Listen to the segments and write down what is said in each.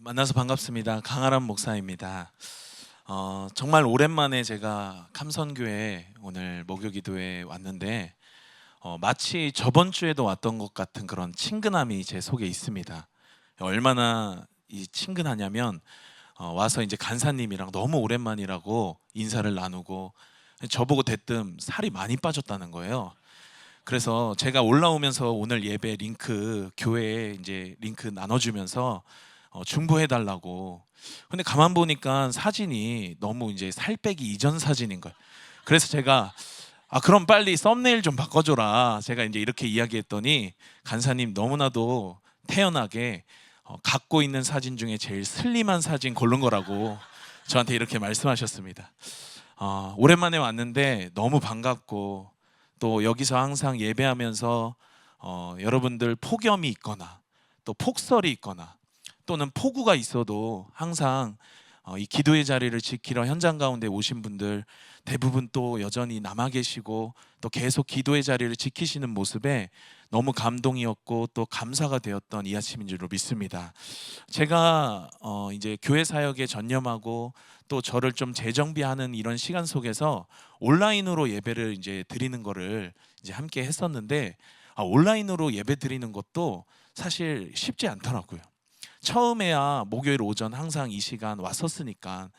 만나서 반갑습니다. 강아람 목사입니다. 정말 오랜만에 제가 감선교회 오늘 목요기도에 왔는데 마치 저번 주에도 왔던 것 같은 그런 친근함이 제 속에 있습니다. 얼마나 이 친근하냐면 와서 이제 간사님이랑 너무 오랜만이라고 인사를 나누고 저보고 대뜸 살이 많이 빠졌다는 거예요. 그래서 제가 올라오면서 오늘 예배 링크 교회에 이제 링크 나눠주면서 중보해 달라고. 근데 가만 보니까 사진이 너무 이제 살 빼기 이전 사진인 거예요. 그래서 제가 그럼 빨리 썸네일 좀 바꿔줘라. 제가 이제 이렇게 이야기했더니 간사님 너무나도 태연하게 갖고 있는 사진 중에 제일 슬림한 사진 고른 거라고 저한테 이렇게 말씀하셨습니다. 오랜만에 왔는데 너무 반갑고 또 여기서 항상 예배하면서 여러분들 폭염이 있거나 또 폭설이 있거나 또는 폭우가 있어도 항상 이 기도의 자리를 지키러 현장 가운데 오신 분들 대부분 또 여전히 남아 계시고 또 계속 기도의 자리를 지키시는 모습에 너무 감동이었고 또 감사가 되었던 이 아침인 줄로 믿습니다. 제가 이제 교회 사역에 전념하고 또 저를 좀 재정비하는 이런 시간 속에서 온라인으로 예배를 이제 드리는 거를 이제 함께 했었는데 온라인으로 예배 드리는 것도 사실 쉽지 않더라고요. 처음에야 목요일 오전 항상 이 시간 왔었으니까.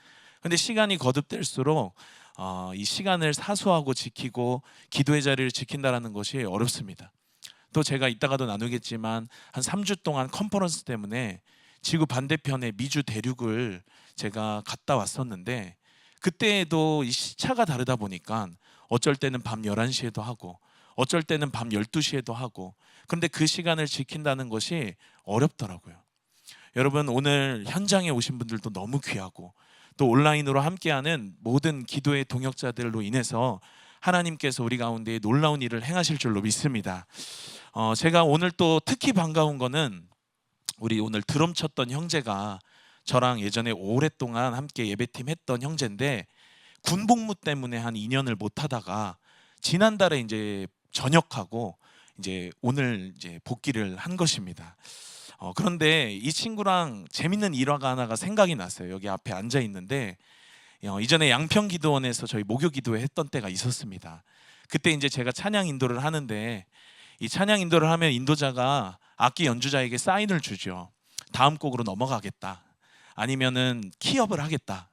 근데 시간이 거듭될수록 이 시간을 사수하고 지키고 기도의 자리를 지킨다라는 것이 어렵습니다. 또 제가 이따가도 나누겠지만 한 3주 동안 컨퍼런스 때문에 지구 반대편의 미주 대륙을 제가 갔다 왔었는데 그때에도 이 시차가 다르다 보니까 어쩔 때는 밤 11시에도 하고 어쩔 때는 밤 12시에도 하고 그런데 그 시간을 지킨다는 것이 어렵더라고요. 여러분 오늘 현장에 오신 분들도 너무 귀하고 또 온라인으로 함께하는 모든 기도의 동역자들로 인해서 하나님께서 우리 가운데 놀라운 일을 행하실 줄로 믿습니다. 제가 오늘 또 특히 반가운 거는 우리 오늘 드럼 쳤던 형제가 저랑 예전에 오랫동안 함께 예배팀 했던 형제인데 군복무 때문에 한 2년을 못 하다가 지난달에 이제 전역하고 이제 오늘 이제 복귀를 한 것입니다. 그런데 이 친구랑 재밌는 일화가 하나가 생각이 났어요. 여기 앞에 앉아 있는데 이전에 양평기도원에서 저희 목요기도회 했던 때가 있었습니다. 그때 이제 제가 찬양 인도를 하는데 이 찬양 인도를 하면 인도자가 악기 연주자에게 사인을 주죠. 다음 곡으로 넘어가겠다. 아니면은 키업을 하겠다.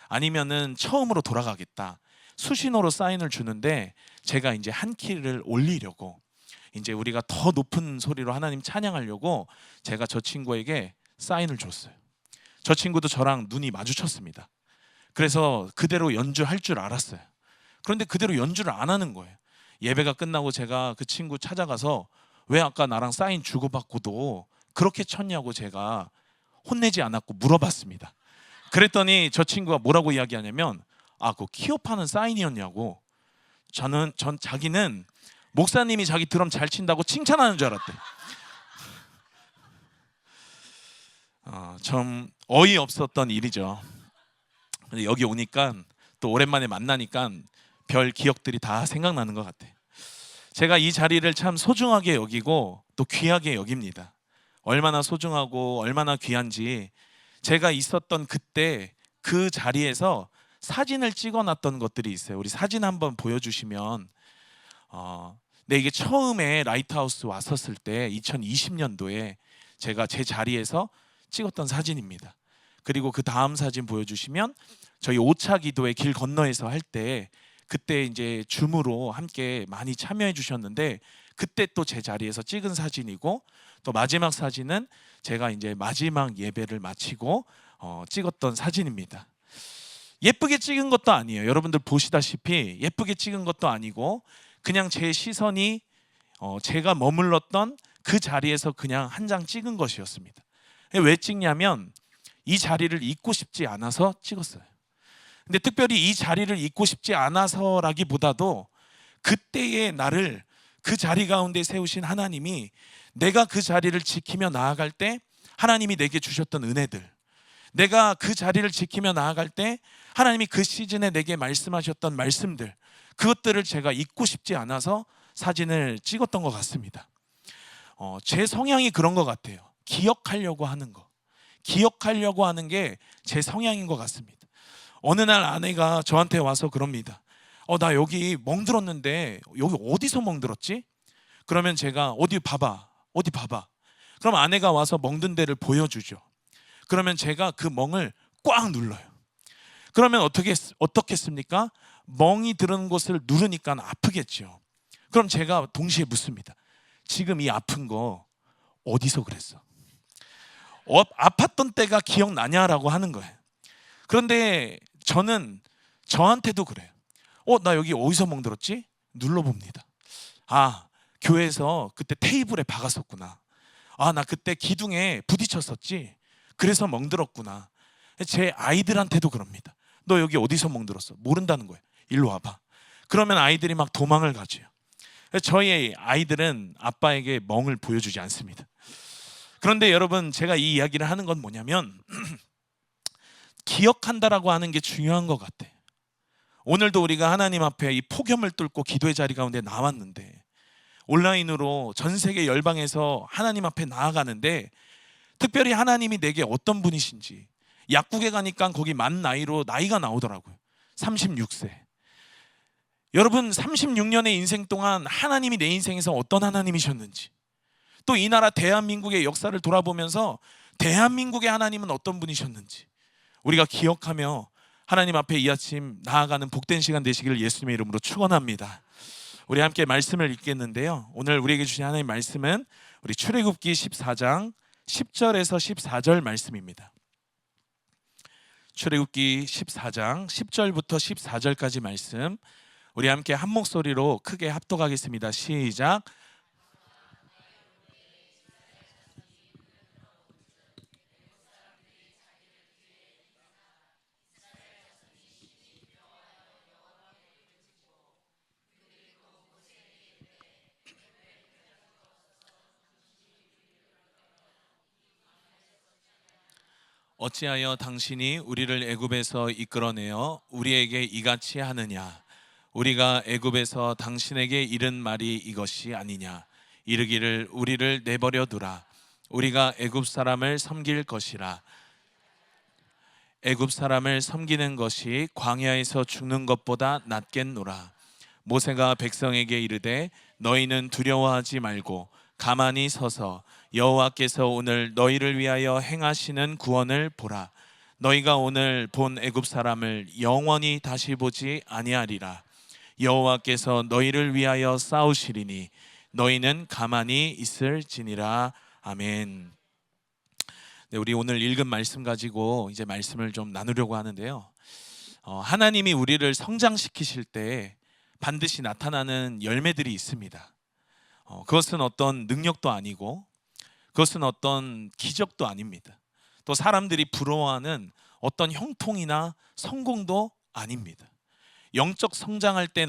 아니면은 처음으로 돌아가겠다. 수신호로 사인을 주는데 제가 이제 한 키를 올리려고 이제 우리가 더 높은 소리로 하나님 찬양하려고 제가 저 친구에게 사인을 줬어요. 저 친구도 저랑 눈이 마주쳤습니다. 그래서 그대로 연주할 줄 알았어요. 그런데 그대로 연주를 안 하는 거예요. 예배가 끝나고 제가 그 친구 찾아가서 왜 아까 나랑 사인 주고받고도 그렇게 쳤냐고 제가 혼내지 않았고 물어봤습니다. 그랬더니 저 친구가 뭐라고 이야기하냐면 그거 키업하는 사인이었냐고. 전 자기는 목사님이 자기 드럼 잘 친다고 칭찬하는 줄 알았대. 좀 어이없었던 일이죠. 근데 여기 오니까 또 오랜만에 만나니까 별 기억들이 다 생각나는 것 같아요. 제가 이 자리를 참 소중하게 여기고 또 귀하게 여깁니다. 얼마나 소중하고 얼마나 귀한지 제가 있었던 그때 그 자리에서 사진을 찍어놨던 것들이 있어요. 우리 사진 한번 보여주시면 네, 이게 처음에 라이트하우스 왔었을 때 2020년도에 제가 제 자리에서 찍었던 사진입니다. 그리고 그 다음 사진 보여주시면 저희 5차 기도회 길 건너에서 할 때 그때 이제 줌으로 함께 많이 참여해 주셨는데 그때 또 제 자리에서 찍은 사진이고 또 마지막 사진은 제가 이제 마지막 예배를 마치고 찍었던 사진입니다. 예쁘게 찍은 것도 아니에요. 여러분들 보시다시피 예쁘게 찍은 것도 아니고 그냥 제 시선이 제가 머물렀던 그 자리에서 그냥 한 장 찍은 것이었습니다. 왜 찍냐면 이 자리를 잊고 싶지 않아서 찍었어요. 근데 특별히 이 자리를 잊고 싶지 않아서라기보다도 그때의 나를 그 자리 가운데 세우신 하나님이 내가 그 자리를 지키며 나아갈 때 하나님이 내게 주셨던 은혜들, 내가 그 자리를 지키며 나아갈 때 하나님이 그 시즌에 내게 말씀하셨던 말씀들, 그것들을 제가 잊고 싶지 않아서 사진을 찍었던 것 같습니다. 제 성향이 그런 것 같아요. 기억하려고 하는 거, 기억하려고 하는 게 제 성향인 것 같습니다. 어느 날 아내가 저한테 와서 그럽니다. 나 여기 멍들었는데 여기 어디서 멍들었지? 그러면 제가 어디 봐봐. 그럼 아내가 와서 멍든 데를 보여주죠. 그러면 제가 그 멍을 꽉 눌러요. 그러면 어떻겠습니까? 멍이 들은 곳을 누르니까 아프겠죠. 그럼 제가 동시에 묻습니다. 지금 이 아픈 거 어디서 그랬어? 아팠던 때가 기억나냐라고 하는 거예요. 그런데 저는 저한테도 그래요. 나 여기 어디서 멍들었지? 눌러봅니다. 교회에서 그때 테이블에 박았었구나. 나 그때 기둥에 부딪혔었지. 그래서 멍들었구나. 제 아이들한테도 그럽니다. 너 여기 어디서 멍들었어? 모른다는 거예요. 일로 와봐. 그러면 아이들이 막 도망을 가죠. 저희 아이들은 아빠에게 멍을 보여주지 않습니다. 그런데 여러분, 제가 이 이야기를 하는 건 뭐냐면 기억한다라고 하는 게 중요한 것 같아요. 오늘도 우리가 하나님 앞에 이 폭염을 뚫고 기도의 자리 가운데 나왔는데, 온라인으로 전 세계 열방에서 하나님 앞에 나아가는데, 특별히 하나님이 내게 어떤 분이신지, 약국에 가니까 거기 만 나이로 나이가 나오더라고요. 36세. 여러분, 36년의 인생 동안 하나님이 내 인생에서 어떤 하나님이셨는지, 또 이 나라 대한민국의 역사를 돌아보면서 대한민국의 하나님은 어떤 분이셨는지 우리가 기억하며 하나님 앞에 이 아침 나아가는 복된 시간 되시기를 예수님의 이름으로 축원합니다. 우리 함께 말씀을 읽겠는데요, 오늘 우리에게 주신 하나님의 말씀은 우리 출애굽기 14장 10절에서 14절 말씀입니다. 출애굽기 14장 10절부터 14절까지 말씀, 우리 함께 한 목소리로 크게 합독하겠습니다. 시작. 어찌하여 당신이 우리를 애굽에서 이끌어내어 우리에게 이같이 하느냐? 우리가 애굽에서 당신에게 이른 말이 이것이 아니냐? 이르기를 우리를 내버려 두라. 우리가 애굽 사람을 섬길 것이라. 애굽 사람을 섬기는 것이 광야에서 죽는 것보다 낫겠노라. 모세가 백성에게 이르되 너희는 두려워하지 말고 가만히 서서 여호와께서 오늘 너희를 위하여 행하시는 구원을 보라. 너희가 오늘 본 애굽 사람을 영원히 다시 보지 아니하리라. 여호와께서 너희를 위하여 싸우시리니 너희는 가만히 있을지니라. 아멘. 네, 우리 오늘 읽은 말씀 가지고 이제 말씀을 좀 나누려고 하는데요, 하나님이 우리를 성장시키실 때 반드시 나타나는 열매들이 있습니다. 그것은 어떤 능력도 아니고 그것은 어떤 기적도 아닙니다. 또 사람들이 부러워하는 어떤 형통이나 성공도 아닙니다. 영적 성장할 때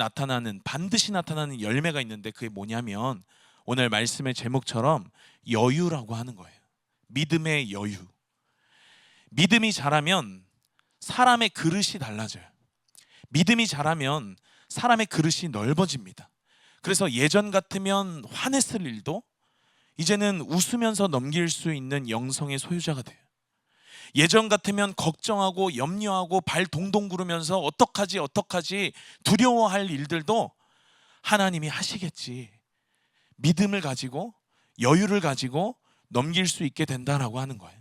반드시 나타나는 열매가 있는데, 그게 뭐냐면 오늘 말씀의 제목처럼 여유라고 하는 거예요. 믿음의 여유. 믿음이 자라면 사람의 그릇이 달라져요. 믿음이 자라면 사람의 그릇이 넓어집니다. 그래서 예전 같으면 화냈을 일도 이제는 웃으면서 넘길 수 있는 영성의 소유자가 돼요. 예전 같으면 걱정하고 염려하고 발 동동 구르면서 어떡하지 두려워할 일들도 하나님이 하시겠지, 믿음을 가지고 여유를 가지고 넘길 수 있게 된다라고 하는 거예요.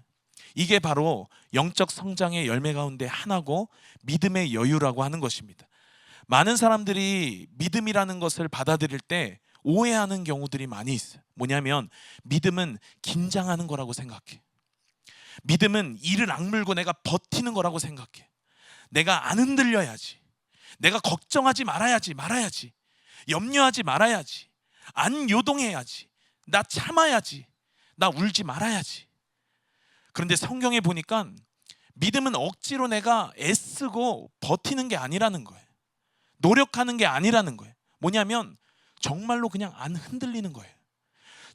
이게 바로 영적 성장의 열매 가운데 하나고 믿음의 여유라고 하는 것입니다. 많은 사람들이 믿음이라는 것을 받아들일 때 오해하는 경우들이 많이 있어요. 뭐냐면 믿음은 긴장하는 거라고 생각해. 믿음은 이를 악물고 내가 버티는 거라고 생각해. 내가 안 흔들려야지, 내가 걱정하지 말아야지, 염려하지 말아야지, 안 요동해야지, 나 참아야지, 나 울지 말아야지. 그런데 성경에 보니까 믿음은 억지로 내가 애쓰고 버티는 게 아니라는 거예요. 노력하는 게 아니라는 거예요. 뭐냐면 정말로 그냥 안 흔들리는 거예요.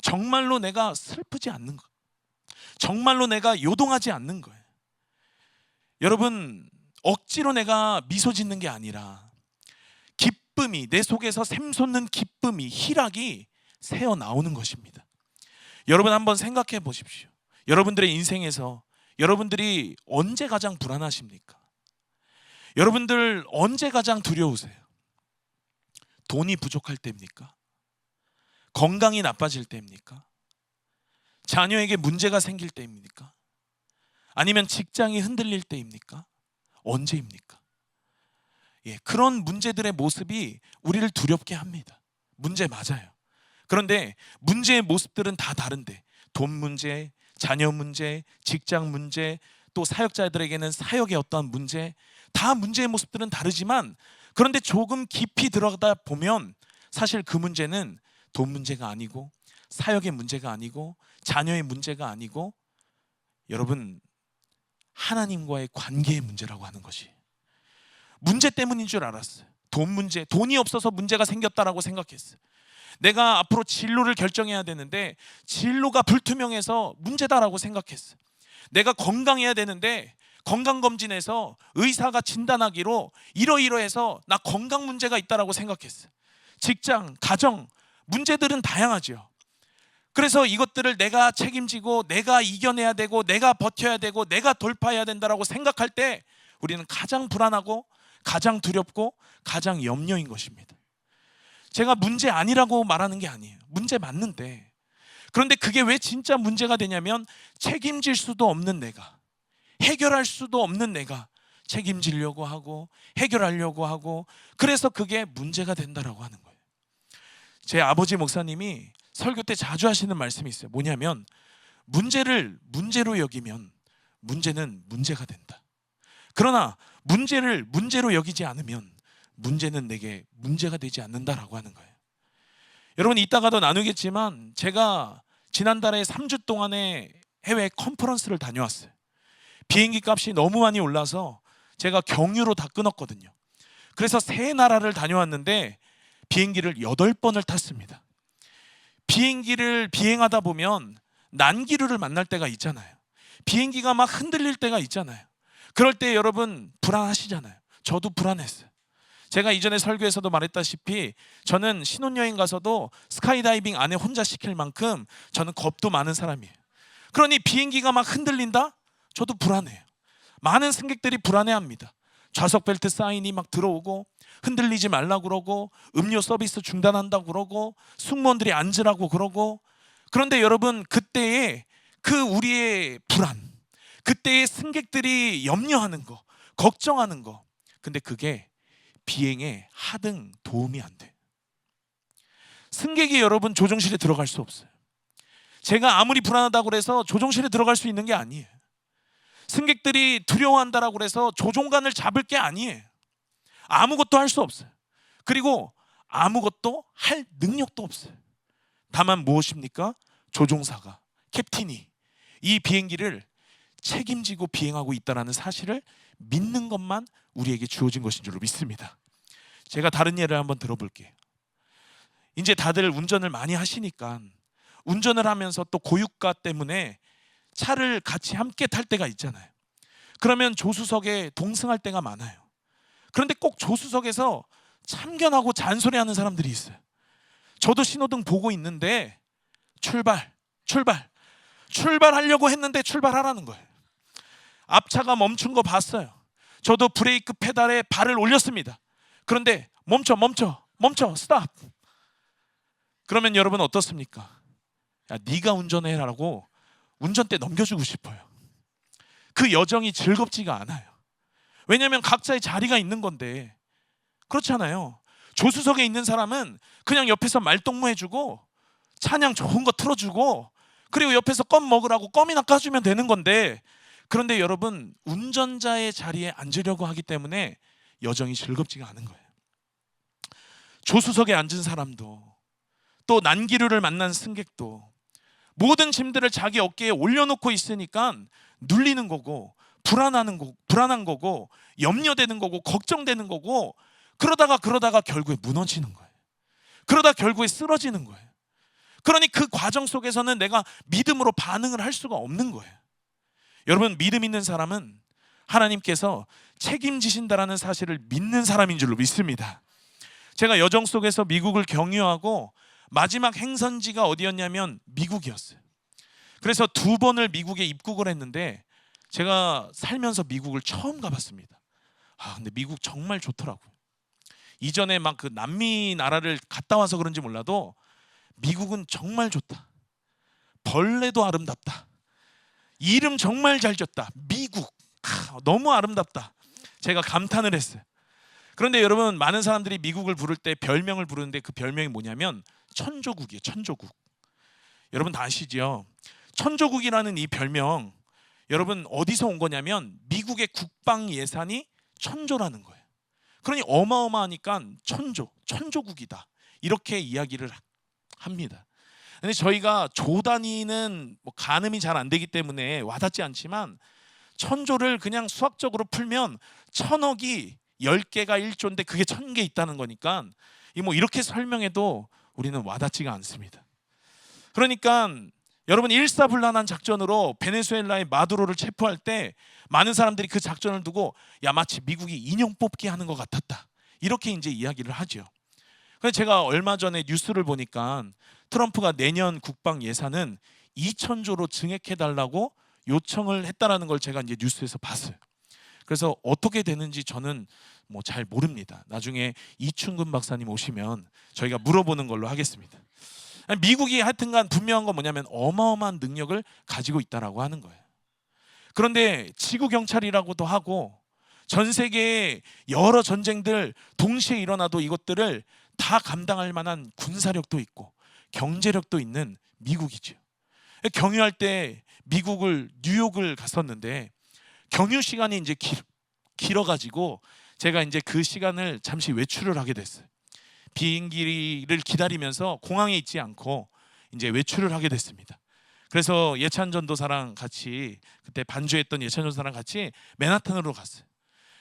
정말로 내가 슬프지 않는 거예요. 정말로 내가 요동하지 않는 거예요. 여러분, 억지로 내가 미소 짓는 게 아니라 기쁨이, 내 속에서 샘솟는 기쁨이, 희락이 새어 나오는 것입니다. 여러분 한번 생각해 보십시오. 여러분들의 인생에서 여러분들이 언제 가장 불안하십니까? 여러분들 언제 가장 두려우세요? 돈이 부족할 때입니까? 건강이 나빠질 때입니까? 자녀에게 문제가 생길 때입니까? 아니면 직장이 흔들릴 때입니까? 언제입니까? 그런 문제들의 모습이 우리를 두렵게 합니다. 문제 맞아요. 그런데 문제의 모습들은 다 다른데, 돈 문제, 자녀 문제, 직장 문제, 또 사역자들에게는 사역의 어떤 문제, 다 문제의 모습들은 다르지만, 그런데 조금 깊이 들어가다 보면 사실 그 문제는 돈 문제가 아니고, 사역의 문제가 아니고, 자녀의 문제가 아니고, 여러분, 하나님과의 관계의 문제라고 하는 것이 문제 때문인 줄 알았어요. 돈 문제, 돈이 없어서 문제가 생겼다라고 생각했어요. 내가 앞으로 진로를 결정해야 되는데 진로가 불투명해서 문제다라고 생각했어요. 내가 건강해야 되는데 건강검진에서 의사가 진단하기로 이러이러해서 나 건강 문제가 있다라고 생각했어요. 직장, 가정, 문제들은 다양하죠. 그래서 이것들을 내가 책임지고 내가 이겨내야 되고 내가 버텨야 되고 내가 돌파해야 된다라고 생각할 때 우리는 가장 불안하고 가장 두렵고 가장 염려인 것입니다. 제가 문제 아니라고 말하는 게 아니에요. 문제 맞는데, 그런데 그게 왜 진짜 문제가 되냐면 책임질 수도 없는 내가, 해결할 수도 없는 내가 책임지려고 하고 해결하려고 하고, 그래서 그게 문제가 된다라고 하는 거예요. 제 아버지 목사님이 설교 때 자주 하시는 말씀이 있어요. 뭐냐면 문제를 문제로 여기면 문제는 문제가 된다. 그러나 문제를 문제로 여기지 않으면 문제는 내게 문제가 되지 않는다라고 하는 거예요. 여러분, 이따가도 나누겠지만 제가 지난달에 3주 동안의 해외 컨퍼런스를 다녀왔어요. 비행기 값이 너무 많이 올라서 제가 경유로 다 끊었거든요. 그래서 세 나라를 다녀왔는데 비행기를 8번을 탔습니다. 비행기를 비행하다 보면 난기류를 만날 때가 있잖아요. 비행기가 막 흔들릴 때가 있잖아요. 그럴 때 여러분 불안하시잖아요. 저도 불안했어요. 제가 이전에 설교에서도 말했다시피 저는 신혼여행 가서도 스카이다이빙 안에 혼자 시킬 만큼 저는 겁도 많은 사람이에요. 그러니 비행기가 막 흔들린다? 저도 불안해요. 많은 승객들이 불안해합니다. 좌석 벨트 사인이 막 들어오고 흔들리지 말라고 그러고 음료 서비스 중단한다고 그러고 승무원들이 앉으라고 그러고. 그런데 여러분, 그때의 그 우리의 불안, 그때의 승객들이 염려하는 거, 걱정하는 거, 근데 그게 비행에 하등 도움이 안 돼. 승객이 여러분 조종실에 들어갈 수 없어요. 제가 아무리 불안하다고 그래서 조종실에 들어갈 수 있는 게 아니에요. 승객들이 두려워한다라고 그래서 조종관을 잡을 게 아니에요. 아무것도 할 수 없어요. 그리고 아무것도 할 능력도 없어요. 다만 무엇입니까? 조종사가, 캡틴이 이 비행기를 책임지고 비행하고 있다는 사실을 믿는 것만 우리에게 주어진 것인 줄로 믿습니다. 제가 다른 예를 한번 들어볼게요. 이제 다들 운전을 많이 하시니까 운전을 하면서 또 고유가 때문에 차를 같이 함께 탈 때가 있잖아요. 그러면 조수석에 동승할 때가 많아요. 그런데 꼭 조수석에서 참견하고 잔소리하는 사람들이 있어요. 저도 신호등 보고 있는데 출발하려고 했는데 출발하라는 거예요. 앞차가 멈춘 거 봤어요. 저도 브레이크 페달에 발을 올렸습니다. 그런데 멈춰, 스탑. 그러면 여러분 어떻습니까? 야, 네가 운전해라고 운전대 넘겨주고 싶어요. 그 여정이 즐겁지가 않아요. 왜냐하면 각자의 자리가 있는 건데. 그렇잖아요. 조수석에 있는 사람은 그냥 옆에서 말동무해주고 찬양 좋은 거 틀어주고 그리고 옆에서 껌 먹으라고 껌이나 까주면 되는 건데, 그런데 여러분, 운전자의 자리에 앉으려고 하기 때문에 여정이 즐겁지가 않은 거예요. 조수석에 앉은 사람도 또 난기류를 만난 승객도 모든 짐들을 자기 어깨에 올려놓고 있으니까 눌리는 거고 불안한 거고 염려되는 거고 걱정되는 거고, 그러다가 결국에 무너지는 거예요. 그러다 결국에 쓰러지는 거예요. 그러니 그 과정 속에서는 내가 믿음으로 반응을 할 수가 없는 거예요. 여러분, 믿음 있는 사람은 하나님께서 책임지신다라는 사실을 믿는 사람인 줄로 믿습니다. 제가 여정 속에서 미국을 경유하고 마지막 행선지가 어디였냐면 미국이었어요. 그래서 2번을 미국에 입국을 했는데 제가 살면서 미국을 처음 가봤습니다. 근데 미국 정말 좋더라고요. 이전에 막 그 남미 나라를 갔다 와서 그런지 몰라도 미국은 정말 좋다. 벌레도 아름답다. 이름 정말 잘 졌다. 미국. 너무 아름답다. 제가 감탄을 했어요. 그런데 여러분, 많은 사람들이 미국을 부를 때 별명을 부르는데 그 별명이 뭐냐면 천조국이에요. 천조국. 여러분 다 아시죠? 천조국이라는 이 별명, 여러분 어디서 온 거냐면 미국의 국방 예산이 천조라는 거예요. 그러니 어마어마하니까 천조국이다, 이렇게 이야기를 합니다. 근데 저희가 조 단위는 뭐 가늠이 잘 안 되기 때문에 와닿지 않지만, 천조를 그냥 수학적으로 풀면 천억이 10개가 1조인데 그게 1000개 있다는 거니까 뭐 이렇게 설명해도 우리는 와닿지가 않습니다. 그러니까 여러분, 일사불란한 작전으로 베네수엘라의 마두로를 체포할 때 많은 사람들이 그 작전을 두고 마치 미국이 인형 뽑기 하는 것 같았다, 이렇게 이제 이야기를 하죠. 그래서 제가 얼마 전에 뉴스를 보니까 트럼프가 내년 국방 예산은 2000조로 증액해달라고 요청을 했다라는 걸 제가 이제 뉴스에서 봤어요. 그래서 어떻게 되는지 저는 뭐 잘 모릅니다. 나중에 이충근 박사님 오시면 저희가 물어보는 걸로 하겠습니다. 미국이 하여튼간 분명한 건 뭐냐면 어마어마한 능력을 가지고 있다라고 하는 거예요. 그런데 지구 경찰이라고도 하고 전 세계의 여러 전쟁들 동시에 일어나도 이것들을 다 감당할 만한 군사력도 있고 경제력도 있는 미국이죠. 경유할 때 미국을 뉴욕을 갔었는데 경유 시간이 이제 길어가지고 제가 이제 그 시간을 잠시 외출을 하게 됐어요. 비행기를 기다리면서 공항에 있지 않고 이제 외출을 하게 됐습니다. 그래서 예찬 전도사랑 같이, 그때 반주했던 예찬 전도사랑 같이 맨하탄으로 갔어요.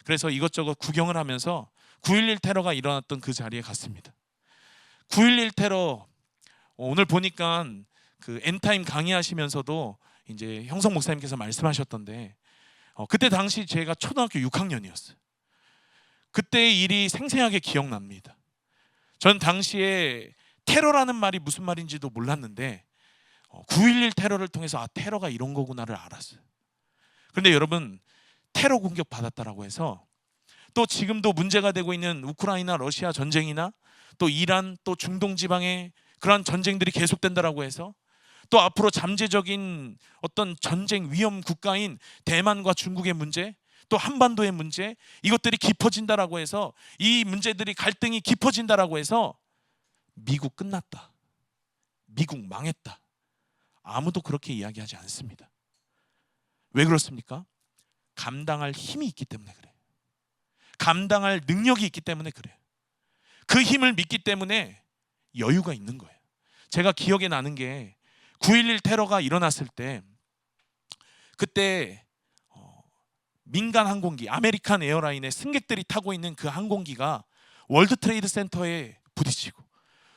그래서 이것저것 구경을 하면서 9.11 테러가 일어났던 그 자리에 갔습니다. 9.11 테러, 오늘 보니까 그 엔타임 강의하시면서도 이제 형성 목사님께서 말씀하셨던데, 그때 당시 제가 초등학교 6학년이었어요. 그때의 일이 생생하게 기억납니다. 전 당시에 테러라는 말이 무슨 말인지도 몰랐는데 9.11 테러를 통해서 테러가 이런 거구나를 알았어요. 그런데 여러분, 테러 공격 받았다라고 해서 또 지금도 문제가 되고 있는 우크라이나 러시아 전쟁이나 또 이란, 또 중동 지방의 그러한 전쟁들이 계속된다라고 해서 또 앞으로 잠재적인 어떤 전쟁 위험 국가인 대만과 중국의 문제, 또 한반도의 문제, 이것들이 깊어진다라고 해서, 이 문제들이 갈등이 깊어진다라고 해서 미국 끝났다, 미국 망했다, 아무도 그렇게 이야기하지 않습니다. 왜 그렇습니까? 감당할 힘이 있기 때문에 그래요. 감당할 능력이 있기 때문에 그래요. 그 힘을 믿기 때문에 여유가 있는 거예요. 제가 기억에 나는 게 9.11 테러가 일어났을 때, 그때 민간 항공기 아메리칸 에어라인의 승객들이 타고 있는 그 항공기가 월드 트레이드 센터에 부딪히고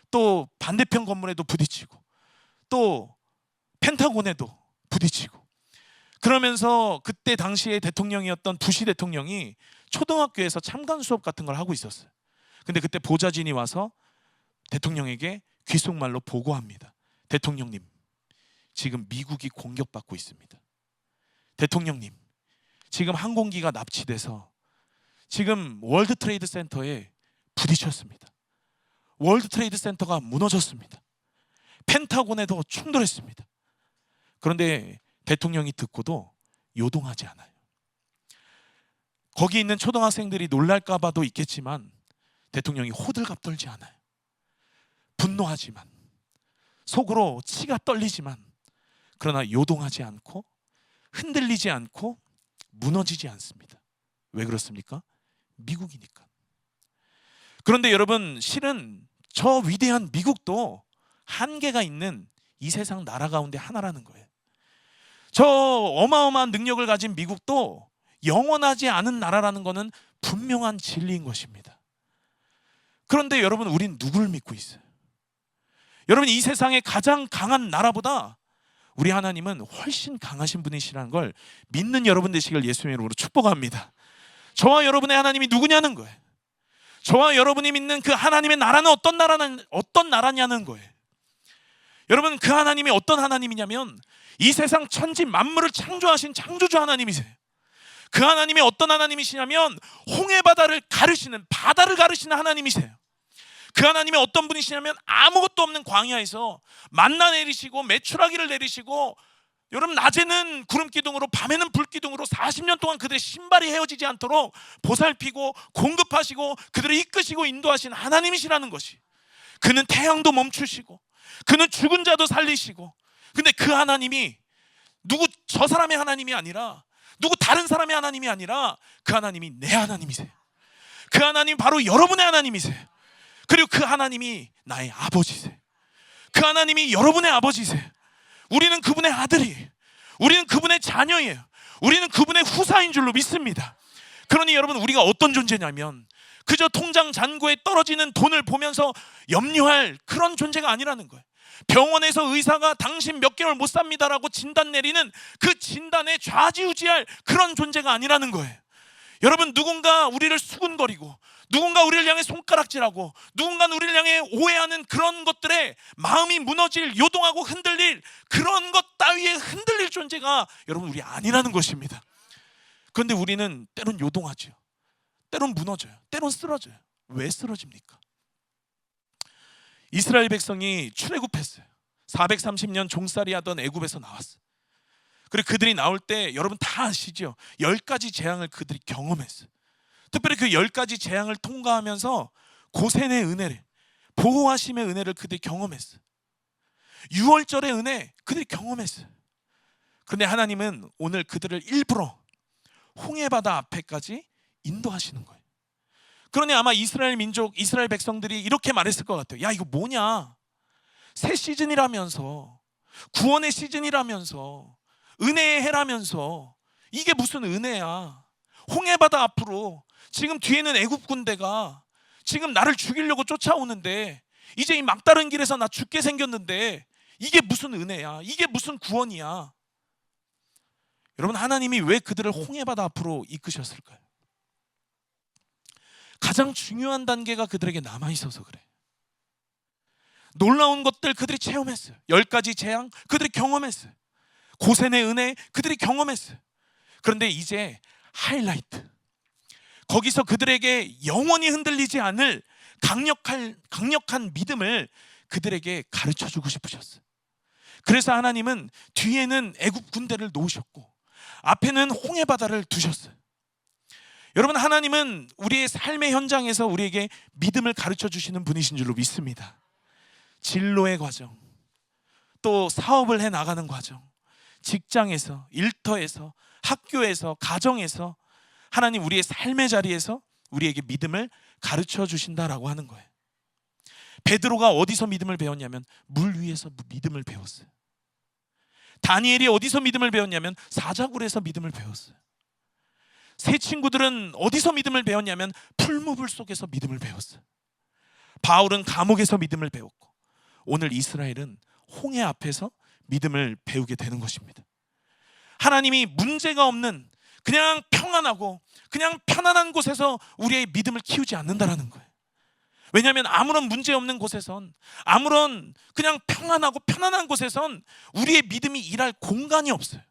또 반대편 건물에도 부딪히고 또 펜타곤에도 부딪히고, 그러면서 그때 당시에 대통령이었던 부시 대통령이 초등학교에서 참관 수업 같은 걸 하고 있었어요. 근데 그때 보좌진이 와서 대통령에게 귓속말로 보고합니다. 대통령님, 지금 미국이 공격받고 있습니다. 대통령님, 지금 항공기가 납치돼서 지금 월드 트레이드 센터에 부딪혔습니다. 월드 트레이드 센터가 무너졌습니다. 펜타곤에도 충돌했습니다. 그런데 대통령이 듣고도 요동하지 않아요. 거기 있는 초등학생들이 놀랄까 봐도 있겠지만 대통령이 호들갑 떨지 않아요. 분노하지만, 속으로 치가 떨리지만, 그러나 요동하지 않고 흔들리지 않고 무너지지 않습니다. 왜 그렇습니까? 미국이니까. 그런데 여러분, 실은 저 위대한 미국도 한계가 있는 이 세상 나라 가운데 하나라는 거예요. 저 어마어마한 능력을 가진 미국도 영원하지 않은 나라라는 것은 분명한 진리인 것입니다. 그런데 여러분, 우린 누구를 믿고 있어요? 여러분, 이 세상의 가장 강한 나라보다 우리 하나님은 훨씬 강하신 분이시라는 걸 믿는 여러분 되시길 예수님의 이름으로 축복합니다. 저와 여러분의 하나님이 누구냐는 거예요. 저와 여러분이 믿는 그 하나님의 나라는 어떤 나라냐는 거예요. 여러분, 그 하나님이 어떤 하나님이냐면 이 세상 천지 만물을 창조하신 창조주 하나님이세요. 그 하나님이 어떤 하나님이시냐면 홍해 바다를 가르시는, 바다를 가르시는 하나님이세요. 그 하나님이 어떤 분이시냐면 아무것도 없는 광야에서 만나 내리시고 메추라기를 내리시고, 여러분, 낮에는 구름 기둥으로 밤에는 불 기둥으로 40년 동안 그들의 신발이 헤어지지 않도록 보살피고 공급하시고 그들을 이끄시고 인도하신 하나님이시라는 것이, 그는 태양도 멈추시고 그는 죽은 자도 살리시고. 근데 그 하나님이 누구 저 사람의 하나님이 아니라, 누구 다른 사람의 하나님이 아니라 그 하나님이 내 하나님이세요. 그 하나님이 바로 여러분의 하나님이세요. 그리고 그 하나님이 나의 아버지세요. 그 하나님이 여러분의 아버지세요. 우리는 그분의 아들이에요. 우리는 그분의 자녀예요. 우리는 그분의 후사인 줄로 믿습니다. 그러니 여러분, 우리가 어떤 존재냐면 그저 통장 잔고에 떨어지는 돈을 보면서 염려할 그런 존재가 아니라는 거예요. 병원에서 의사가 당신 몇 개월 못 삽니다라고 진단 내리는 그 진단에 좌지우지할 그런 존재가 아니라는 거예요. 여러분, 누군가 우리를 수군거리고 누군가 우리를 향해 손가락질하고 누군가 우리를 향해 오해하는 그런 것들에 마음이 무너질, 요동하고 흔들릴, 그런 것 따위에 흔들릴 존재가 여러분 우리 아니라는 것입니다. 그런데 우리는 때론 요동하죠. 때론 무너져요. 때론 쓰러져요. 왜 쓰러집니까? 이스라엘 백성이 출애굽했어요. 430년 종살이 하던 애굽에서 나왔어요. 그리고 그들이 나올 때 여러분 다 아시죠? 10가지 재앙을 그들이 경험했어요. 특별히 그 10가지 재앙을 통과하면서 고센의 은혜를, 보호하심의 은혜를 그들이 경험했어요. 6월절의 은혜 그들이 경험했어요. 그런데 하나님은 오늘 그들을 일부러 홍해바다 앞에까지 인도하시는 거예요. 그러니 아마 이스라엘 민족, 이스라엘 백성들이 이렇게 말했을 것 같아요. 야, 이거 뭐냐? 새 시즌이라면서, 구원의 시즌이라면서, 은혜의 해라면서, 이게 무슨 은혜야? 홍해바다 앞으로 지금 뒤에는 애굽 군대가 지금 나를 죽이려고 쫓아오는데, 이제 이 막다른 길에서 나 죽게 생겼는데 이게 무슨 은혜야? 이게 무슨 구원이야? 여러분, 하나님이 왜 그들을 홍해바다 앞으로 이끄셨을까요? 가장 중요한 단계가 그들에게 남아있어서 그래. 놀라운 것들 그들이 체험했어요. 10가지 재앙 그들이 경험했어요. 고센의 은혜 그들이 경험했어요. 그런데 이제 하이라이트, 거기서 그들에게 영원히 흔들리지 않을 강력한 믿음을 그들에게 가르쳐주고 싶으셨어요. 그래서 하나님은 뒤에는 애굽 군대를 놓으셨고 앞에는 홍해바다를 두셨어요. 여러분, 하나님은 우리의 삶의 현장에서 우리에게 믿음을 가르쳐 주시는 분이신 줄로 믿습니다. 진로의 과정, 또 사업을 해 나가는 과정, 직장에서, 일터에서, 학교에서, 가정에서 하나님 우리의 삶의 자리에서 우리에게 믿음을 가르쳐 주신다라고 하는 거예요. 베드로가 어디서 믿음을 배웠냐면 물 위에서 믿음을 배웠어요. 다니엘이 어디서 믿음을 배웠냐면 사자굴에서 믿음을 배웠어요. 세 친구들은 어디서 믿음을 배웠냐면 풀무불 속에서 믿음을 배웠어요. 바울은 감옥에서 믿음을 배웠고 오늘 이스라엘은 홍해 앞에서 믿음을 배우게 되는 것입니다. 하나님이 문제가 없는 그냥 평안하고 그냥 편안한 곳에서 우리의 믿음을 키우지 않는다라는 거예요. 왜냐하면 아무런 문제 없는 곳에선, 아무런 그냥 평안하고 편안한 곳에선 우리의 믿음이 일할 공간이 없어요.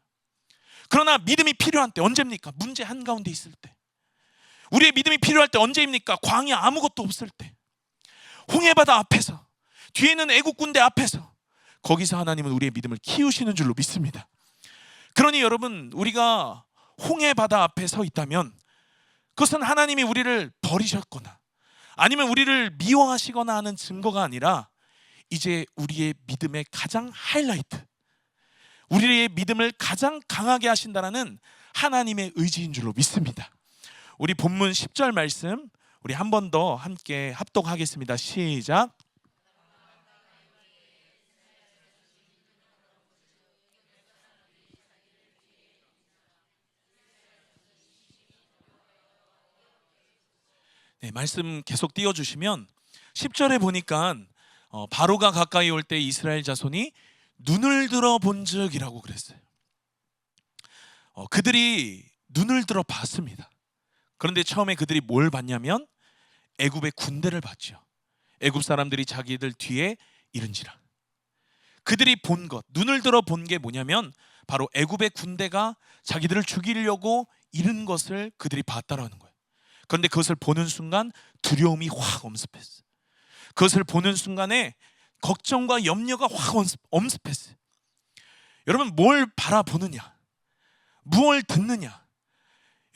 그러나 믿음이 필요한 때 언제입니까? 문제 한가운데 있을 때. 우리의 믿음이 필요할 때 언제입니까? 광야 아무것도 없을 때, 홍해바다 앞에서, 뒤에는 애국 군대 앞에서, 거기서 하나님은 우리의 믿음을 키우시는 줄로 믿습니다. 그러니 여러분, 우리가 홍해바다 앞에 서 있다면 그것은 하나님이 우리를 버리셨거나 아니면 우리를 미워하시거나 하는 증거가 아니라 이제 우리의 믿음의 가장 하이라이트, 우리의 믿음을 가장 강하게 하신다라는 하나님의 의지인 줄로 믿습니다. 우리 본문 10절 말씀 우리 한 번 더 함께 합독하겠습니다. 시작. 네, 말씀 계속 띄워주시면 10절에 보니까 바로가 가까이 올 때 이스라엘 자손이 눈을 들어 본즉이라고 그랬어요. 그들이 눈을 들어 봤습니다. 그런데 처음에 그들이 뭘 봤냐면 애굽의 군대를 봤죠. 애굽 사람들이 자기들 뒤에 이른지라. 그들이 본 것, 눈을 들어 본 게 뭐냐면 바로 애굽의 군대가 자기들을 죽이려고 이른 것을 그들이 봤다라는 거예요. 그런데 그것을 보는 순간 두려움이 확 엄습했어요. 그것을 보는 순간에 걱정과 염려가 확 엄습했어요. 여러분, 뭘 바라보느냐, 무엇을 듣느냐,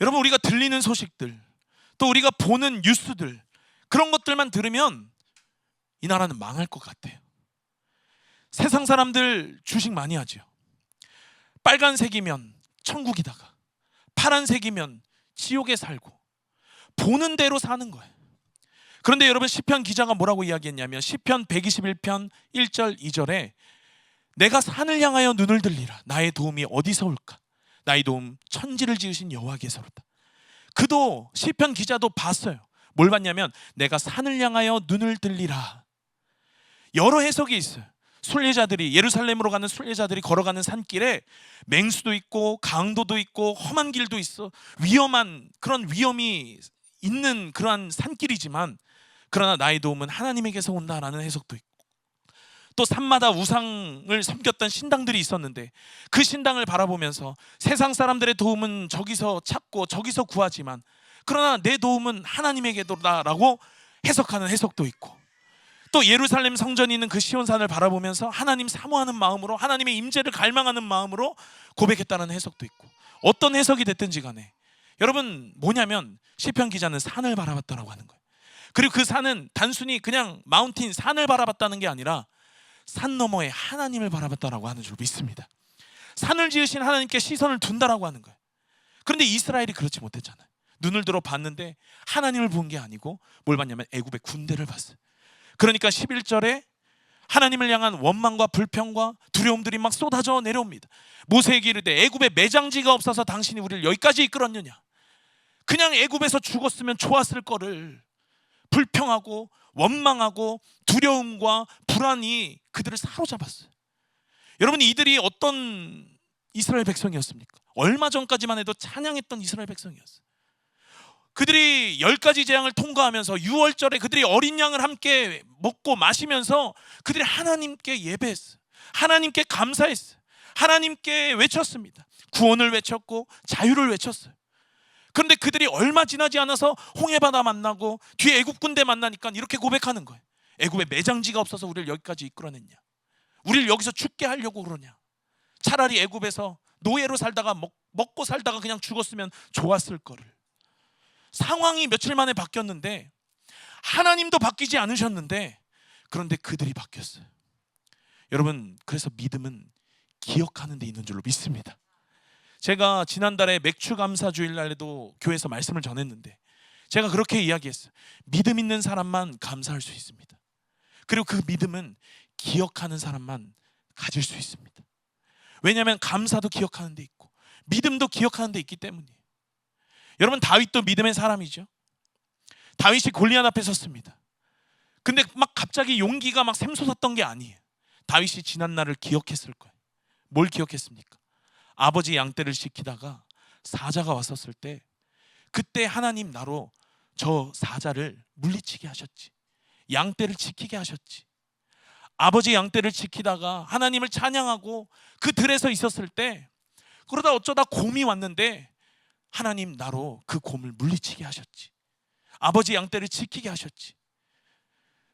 여러분, 우리가 들리는 소식들, 또 우리가 보는 뉴스들, 그런 것들만 들으면 이 나라는 망할 것 같아요. 세상 사람들 주식 많이 하죠. 빨간색이면 천국이다가 파란색이면 지옥에 살고 보는 대로 사는 거예요. 그런데 여러분, 시편 기자가 뭐라고 이야기했냐면 시편 121편 1절 2절에 내가 산을 향하여 눈을 들리라. 나의 도움이 어디서 올까? 나의 도움 천지를 지으신 여호와께서로다. 그도 시편 기자도 봤어요. 뭘 봤냐면 내가 산을 향하여 눈을 들리라. 여러 해석이 있어요. 순례자들이, 예루살렘으로 가는 순례자들이 걸어가는 산길에 맹수도 있고 강도도 있고 험한 길도 있어, 위험한 그런 위험이 있는 그러한 산길이지만 그러나 나의 도움은 하나님에게서 온다라는 해석도 있고, 또 산마다 우상을 섬겼던 신당들이 있었는데 그 신당을 바라보면서 세상 사람들의 도움은 저기서 찾고 저기서 구하지만 그러나 내 도움은 하나님에게도다라고 해석하는 해석도 있고, 또 예루살렘 성전이 있는 그 시온산을 바라보면서 하나님 사모하는 마음으로, 하나님의 임재를 갈망하는 마음으로 고백했다는 해석도 있고, 어떤 해석이 됐든지 간에 여러분, 뭐냐면 시편 기자는 산을 바라봤다라고 하는 거예요. 그리고 그 산은 단순히 그냥 마운틴 산을 바라봤다는 게 아니라 산 너머에 하나님을 바라봤다라고 하는 줄 믿습니다. 산을 지으신 하나님께 시선을 둔다라고 하는 거예요. 그런데 이스라엘이 그렇지 못했잖아요. 눈을 들어 봤는데 하나님을 본 게 아니고 뭘 봤냐면 애굽의 군대를 봤어요. 그러니까 11절에 하나님을 향한 원망과 불평과 두려움들이 막 쏟아져 내려옵니다. 모세에게 이르되 애굽에 매장지가 없어서 당신이 우리를 여기까지 이끌었느냐. 그냥 애굽에서 죽었으면 좋았을 거를 불평하고 원망하고 두려움과 불안이 그들을 사로잡았어요. 여러분, 이들이 어떤 이스라엘 백성이었습니까? 얼마 전까지만 해도 찬양했던 이스라엘 백성이었어요. 그들이 10가지 재앙을 통과하면서 6월절에 그들이 어린 양을 함께 먹고 마시면서 그들이 하나님께 예배했어요. 하나님께 감사했어요. 하나님께 외쳤습니다. 구원을 외쳤고 자유를 외쳤어요. 그런데 그들이 얼마 지나지 않아서 홍해바다 만나고 뒤에 애굽 군대 만나니까 이렇게 고백하는 거예요. 애굽에 매장지가 없어서 우리를 여기까지 이끌어냈냐? 우리를 여기서 죽게 하려고 그러냐? 차라리 애굽에서 노예로 살다가 먹고 살다가 그냥 죽었으면 좋았을 거를. 상황이 며칠 만에 바뀌었는데 하나님도 바뀌지 않으셨는데 그런데 그들이 바뀌었어요. 여러분, 그래서 믿음은 기억하는 데 있는 줄로 믿습니다. 제가 지난달에 맥주 감사 주일날에도 교회에서 말씀을 전했는데 제가 그렇게 이야기했어요. 믿음 있는 사람만 감사할 수 있습니다. 그리고 그 믿음은 기억하는 사람만 가질 수 있습니다. 왜냐하면 감사도 기억하는 데 있고 믿음도 기억하는 데 있기 때문이에요. 여러분, 다윗도 믿음의 사람이죠. 다윗이 골리앗 앞에 섰습니다. 근데 막 갑자기 용기가 막 샘솟았던 게 아니에요. 다윗이 지난 날을 기억했을 거예요. 뭘 기억했습니까? 아버지 양떼를 지키다가 사자가 왔었을 때 그때 하나님 나로 저 사자를 물리치게 하셨지. 양떼를 지키게 하셨지. 아버지 양떼를 지키다가 하나님을 찬양하고 그 들에서 있었을 때 그러다 어쩌다 곰이 왔는데 하나님 나로 그 곰을 물리치게 하셨지. 아버지 양떼를 지키게 하셨지.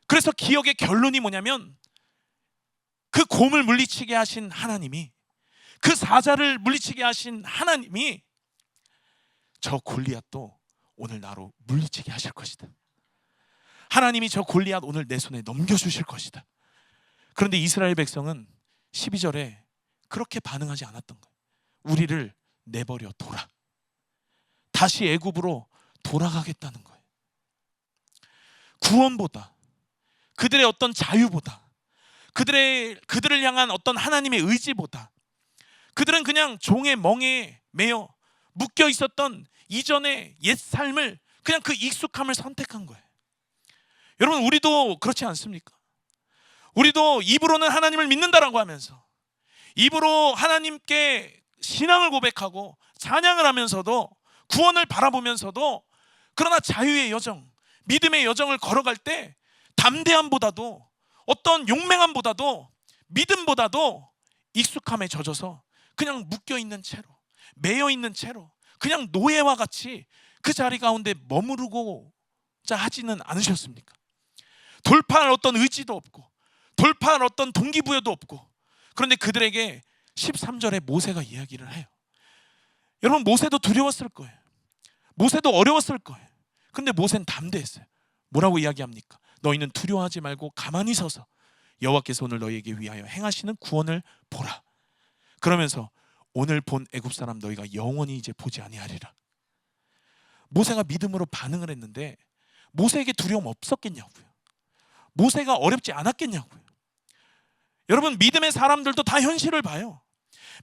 그래서 기억의 결론이 뭐냐면 그 곰을 물리치게 하신 하나님이, 그 사자를 물리치게 하신 하나님이 저 골리앗도 오늘 나로 물리치게 하실 것이다. 하나님이 저 골리앗 오늘 내 손에 넘겨주실 것이다. 그런데 이스라엘 백성은 12절에 그렇게 반응하지 않았던 거예요. 우리를 내버려 둬라. 다시 애굽으로 돌아가겠다는 거예요. 구원보다, 그들의 어떤 자유보다, 그들을 향한 어떤 하나님의 의지보다 그들은 그냥 종의 멍에 매여 묶여 있었던 이전의 옛 삶을, 그냥 그 익숙함을 선택한 거예요. 여러분, 우리도 그렇지 않습니까? 우리도 입으로는 하나님을 믿는다라고 하면서 입으로 하나님께 신앙을 고백하고 찬양을 하면서도 구원을 바라보면서도 그러나 자유의 여정, 믿음의 여정을 걸어갈 때 담대함보다도 어떤 용맹함보다도 믿음보다도 익숙함에 젖어서 그냥 묶여있는 채로, 매여있는 채로 그냥 노예와 같이 그 자리 가운데 머무르고자 하지는 않으셨습니까? 돌파할 어떤 의지도 없고 돌파할 어떤 동기부여도 없고, 그런데 그들에게 13절에 모세가 이야기를 해요. 여러분, 모세도 두려웠을 거예요. 모세도 어려웠을 거예요. 근데 모세는 담대했어요. 뭐라고 이야기합니까? 너희는 두려워하지 말고 가만히 서서 여호와께서 오늘 너희에게 위하여 행하시는 구원을 보라. 그러면서 오늘 본 애굽 사람 너희가 영원히 이제 보지 아니하리라. 모세가 믿음으로 반응을 했는데 모세에게 두려움 없었겠냐고요. 모세가 어렵지 않았겠냐고요. 여러분, 믿음의 사람들도 다 현실을 봐요.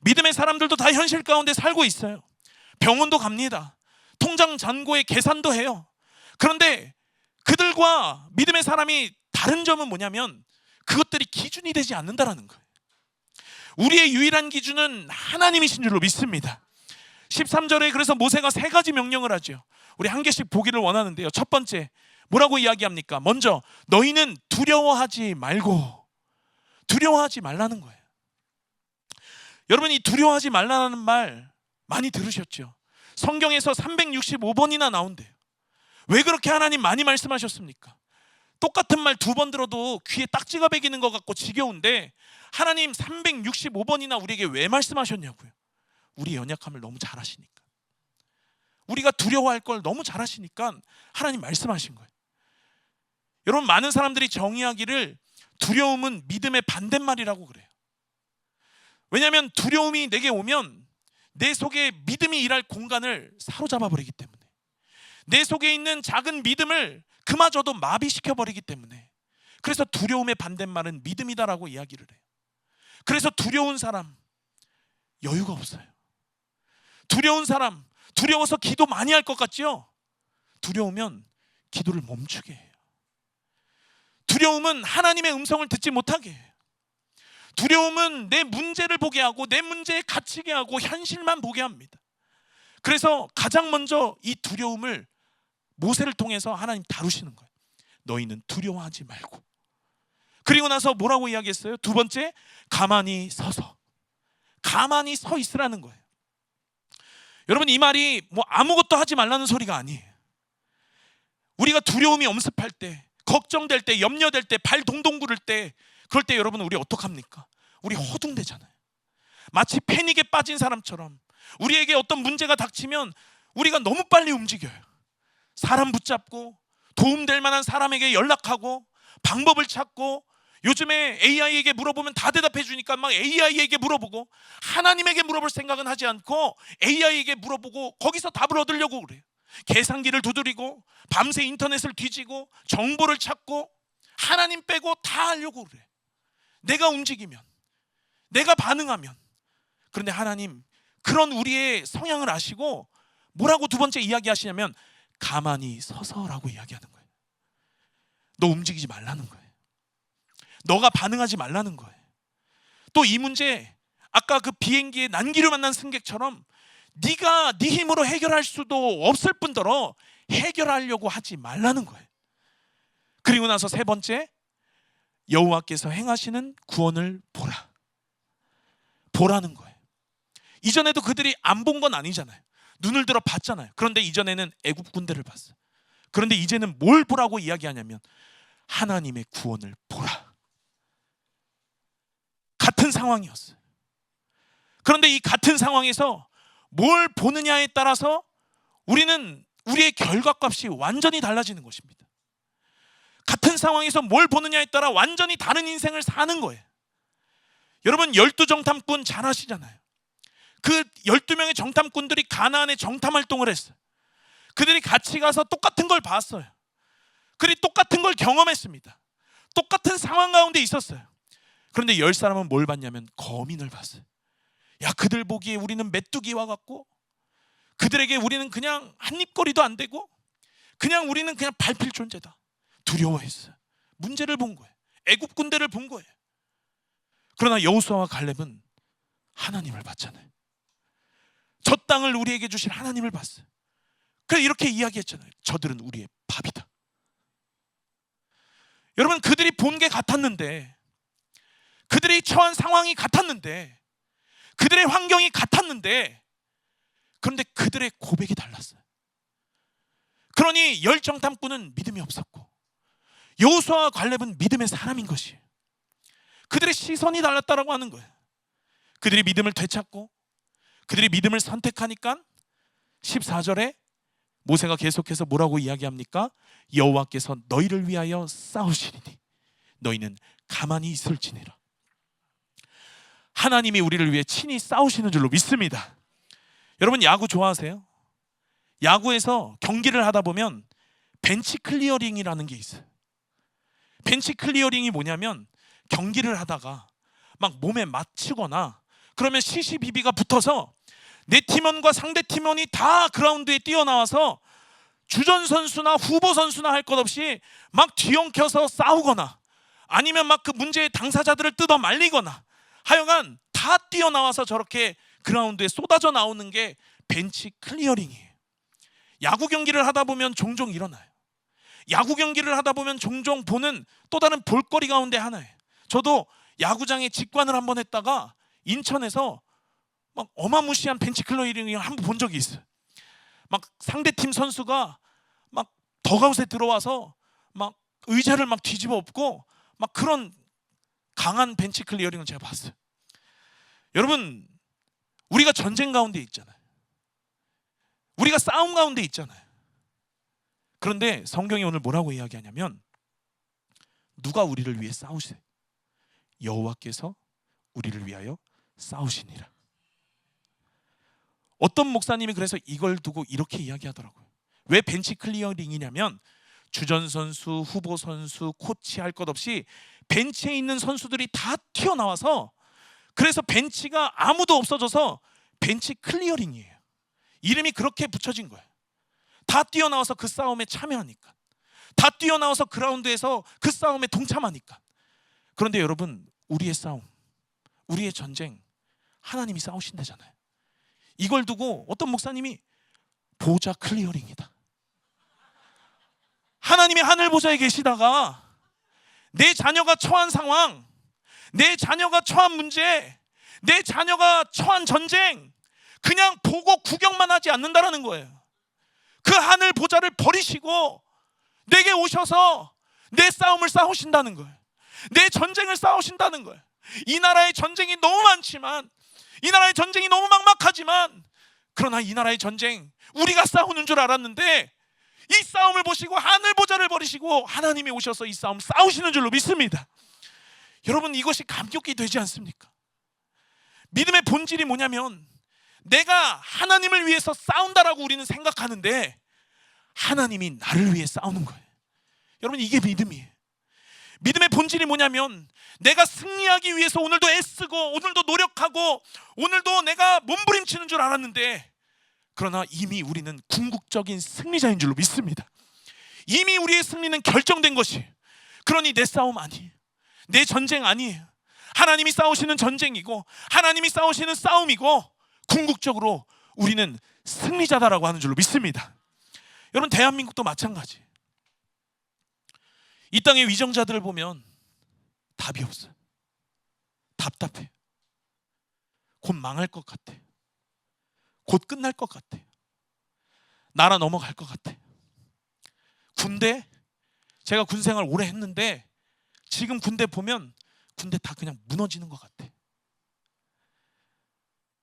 믿음의 사람들도 다 현실 가운데 살고 있어요. 병원도 갑니다. 통장 잔고에 계산도 해요. 그런데 그들과 믿음의 사람이 다른 점은 뭐냐면 그것들이 기준이 되지 않는다라는 거예요. 우리의 유일한 기준은 하나님이신 줄로 믿습니다. 13절에 그래서 모세가 3가지 명령을 하죠. 우리 한 개씩 보기를 원하는데요. 첫 번째, 뭐라고 이야기합니까? 먼저 너희는 두려워하지 말고, 두려워하지 말라는 거예요. 여러분, 이 두려워하지 말라는 말 많이 들으셨죠? 성경에서 365번이나 나온대요. 왜 그렇게 하나님 많이 말씀하셨습니까? 똑같은 말 2번 들어도 귀에 딱지가 배기는 것 같고 지겨운데 하나님 365번이나 우리에게 왜 말씀하셨냐고요. 우리 연약함을 너무 잘 아시니까, 우리가 두려워할 걸 너무 잘 아시니까 하나님 말씀하신 거예요. 여러분, 많은 사람들이 정의하기를 두려움은 믿음의 반대말이라고 그래요. 왜냐하면 두려움이 내게 오면 내 속에 믿음이 일할 공간을 사로잡아 버리기 때문에, 내 속에 있는 작은 믿음을 그마저도 마비시켜 버리기 때문에, 그래서 두려움의 반대말은 믿음이다라고 이야기를 해요. 그래서 두려운 사람 여유가 없어요. 두려운 사람, 두려워서 기도 많이 할 것 같죠? 두려우면 기도를 멈추게 해요. 두려움은 하나님의 음성을 듣지 못하게 해요. 두려움은 내 문제를 보게 하고 내 문제에 갇히게 하고 현실만 보게 합니다. 그래서 가장 먼저 이 두려움을 모세를 통해서 하나님 다루시는 거예요. 너희는 두려워하지 말고. 그리고 나서 뭐라고 이야기했어요? 2번째, 가만히 서서, 가만히 서 있으라는 거예요. 여러분, 이 말이 뭐 아무것도 하지 말라는 소리가 아니에요. 우리가 두려움이 엄습할 때, 걱정될 때, 염려될 때, 발 동동 구를 때, 그럴 때 여러분, 우리 어떡합니까? 우리 허둥대잖아요. 마치 패닉에 빠진 사람처럼 우리에게 어떤 문제가 닥치면 우리가 너무 빨리 움직여요. 사람 붙잡고 도움될 만한 사람에게 연락하고 방법을 찾고, 요즘에 AI에게 물어보면 다 대답해 주니까 막 AI에게 물어보고, 하나님에게 물어볼 생각은 하지 않고 AI에게 물어보고 거기서 답을 얻으려고 그래요. 계산기를 두드리고 밤새 인터넷을 뒤지고 정보를 찾고 하나님 빼고 다 하려고 그래. 내가 움직이면, 내가 반응하면. 그런데 하나님 그런 우리의 성향을 아시고 뭐라고 2번째 이야기하시냐면 가만히 서서라고 이야기하는 거예요. 너 움직이지 말라는 거예요. 너가 반응하지 말라는 거예요. 또 이 문제, 아까 그 비행기에 난기류 만난 승객처럼 네가 네 힘으로 해결할 수도 없을 뿐더러 해결하려고 하지 말라는 거예요. 그리고 나서 3번째, 여호와께서 행하시는 구원을 보라. 보라는 거예요. 이전에도 그들이 안 본 건 아니잖아요. 눈을 들어 봤잖아요. 그런데 이전에는 애굽 군대를 봤어요. 그런데 이제는 뭘 보라고 이야기하냐면 하나님의 구원을 보라. 같은 상황이었어요. 그런데 이 같은 상황에서 뭘 보느냐에 따라서 우리는 우리의 결과값이 완전히 달라지는 것입니다. 같은 상황에서 뭘 보느냐에 따라 완전히 다른 인생을 사는 거예요. 여러분, 12정탐꾼 잘 아시잖아요. 그 12명의 정탐꾼들이 가나안에 정탐 활동을 했어요. 그들이 같이 가서 똑같은 걸 봤어요. 그들이 똑같은 걸 경험했습니다. 똑같은 상황 가운데 있었어요. 그런데 10사람은 뭘 봤냐면 거민을 봤어요. 야, 그들 보기에 우리는 메뚜기와 같고, 그들에게 우리는 그냥 한입거리도 안 되고, 그냥 우리는 그냥 밟힐 존재다. 두려워했어요. 문제를 본 거예요. 애굽 군대를 본 거예요. 그러나 여호수아와 갈렙은 하나님을 봤잖아요. 저 땅을 우리에게 주신 하나님을 봤어요. 그래서 이렇게 이야기했잖아요. 저들은 우리의 밥이다. 여러분, 그들이 본 게 같았는데, 그들이 처한 상황이 같았는데, 그들의 환경이 같았는데, 그런데 그들의 고백이 달랐어요. 그러니 열정탐꾼은 믿음이 없었고 여호수아와 갈렙은 믿음의 사람인 것이에요. 그들의 시선이 달랐다라고 하는 거예요. 그들이 믿음을 되찾고 그들이 믿음을 선택하니까 14절에 모세가 계속해서 뭐라고 이야기합니까? 여호와께서 너희를 위하여 싸우시리니 너희는 가만히 있을지니라. 하나님이 우리를 위해 친히 싸우시는 줄로 믿습니다. 여러분, 야구 좋아하세요? 야구에서 경기를 하다 보면 벤치 클리어링이라는 게 있어요. 벤치 클리어링이 뭐냐면, 경기를 하다가 막 몸에 맞추거나 그러면 시시비비가 붙어서 내 팀원과 상대 팀원이 다 그라운드에 뛰어나와서 주전 선수나 후보 선수나 할 것 없이 막 뒤엉켜서 싸우거나 아니면 막 그 문제의 당사자들을 뜯어 말리거나 하여간 다 뛰어나와서 저렇게 그라운드에 쏟아져 나오는 게 벤치 클리어링이에요. 야구 경기를 하다 보면 종종 일어나요. 야구 경기를 하다 보면 종종 보는 또 다른 볼거리 가운데 하나예요. 저도 야구장에 직관을 한번 했다가 인천에서 막 어마무시한 벤치 클리어링을 한번 본 적이 있어요. 막 상대팀 선수가 막 덕아웃에 들어와서 막 의자를 막 뒤집어 엎고 막 그런 강한 벤치 클리어링을 제가 봤어요. 여러분, 우리가 전쟁 가운데 있잖아요. 우리가 싸움 가운데 있잖아요. 그런데 성경이 오늘 뭐라고 이야기하냐면, 누가 우리를 위해 싸우세요? 여호와께서 우리를 위하여 싸우시니라. 어떤 목사님이 그래서 이걸 두고 이렇게 이야기하더라고요. 왜 벤치 클리어링이냐면, 주전 선수, 후보 선수, 코치 할 것 없이 벤치에 있는 선수들이 다 튀어나와서, 그래서 벤치가 아무도 없어져서 벤치 클리어링이에요. 이름이 그렇게 붙여진 거예요. 다 뛰어나와서 그 싸움에 참여하니까, 다 뛰어나와서 그라운드에서 그 싸움에 동참하니까. 그런데 여러분, 우리의 싸움, 우리의 전쟁, 하나님이 싸우신다잖아요. 이걸 두고 어떤 목사님이 보좌 클리어링이다. 하나님이 하늘 보좌에 계시다가 내 자녀가 처한 상황, 내 자녀가 처한 문제, 내 자녀가 처한 전쟁 그냥 보고 구경만 하지 않는다라는 거예요. 그 하늘 보좌를 버리시고 내게 오셔서 내 싸움을 싸우신다는 거예요. 내 전쟁을 싸우신다는 거예요. 이 나라의 전쟁이 너무 많지만, 이 나라의 전쟁이 너무 막막하지만, 그러나 이 나라의 전쟁 우리가 싸우는 줄 알았는데 이 싸움을 보시고 하늘 보좌를 버리시고 하나님이 오셔서 이 싸움 싸우시는 줄로 믿습니다. 여러분, 이것이 감격이 되지 않습니까? 믿음의 본질이 뭐냐면, 내가 하나님을 위해서 싸운다라고 우리는 생각하는데 하나님이 나를 위해 싸우는 거예요. 여러분, 이게 믿음이에요. 믿음의 본질이 뭐냐면, 내가 승리하기 위해서 오늘도 애쓰고 오늘도 노력하고 오늘도 내가 몸부림치는 줄 알았는데, 그러나 이미 우리는 궁극적인 승리자인 줄로 믿습니다. 이미 우리의 승리는 결정된 것이, 그러니 내 싸움 아니에요. 내 전쟁 아니에요. 하나님이 싸우시는 전쟁이고 하나님이 싸우시는 싸움이고, 궁극적으로 우리는 승리자다라고 하는 줄로 믿습니다. 여러분, 대한민국도 마찬가지. 이 땅의 위정자들을 보면 답이 없어요. 답답해요. 곧 망할 것 같아요. 곧 끝날 것 같아요. 나라 넘어갈 것 같아요. 군대, 제가 군 생활 오래 했는데 지금 군대 보면 군대 다 그냥 무너지는 것 같아요.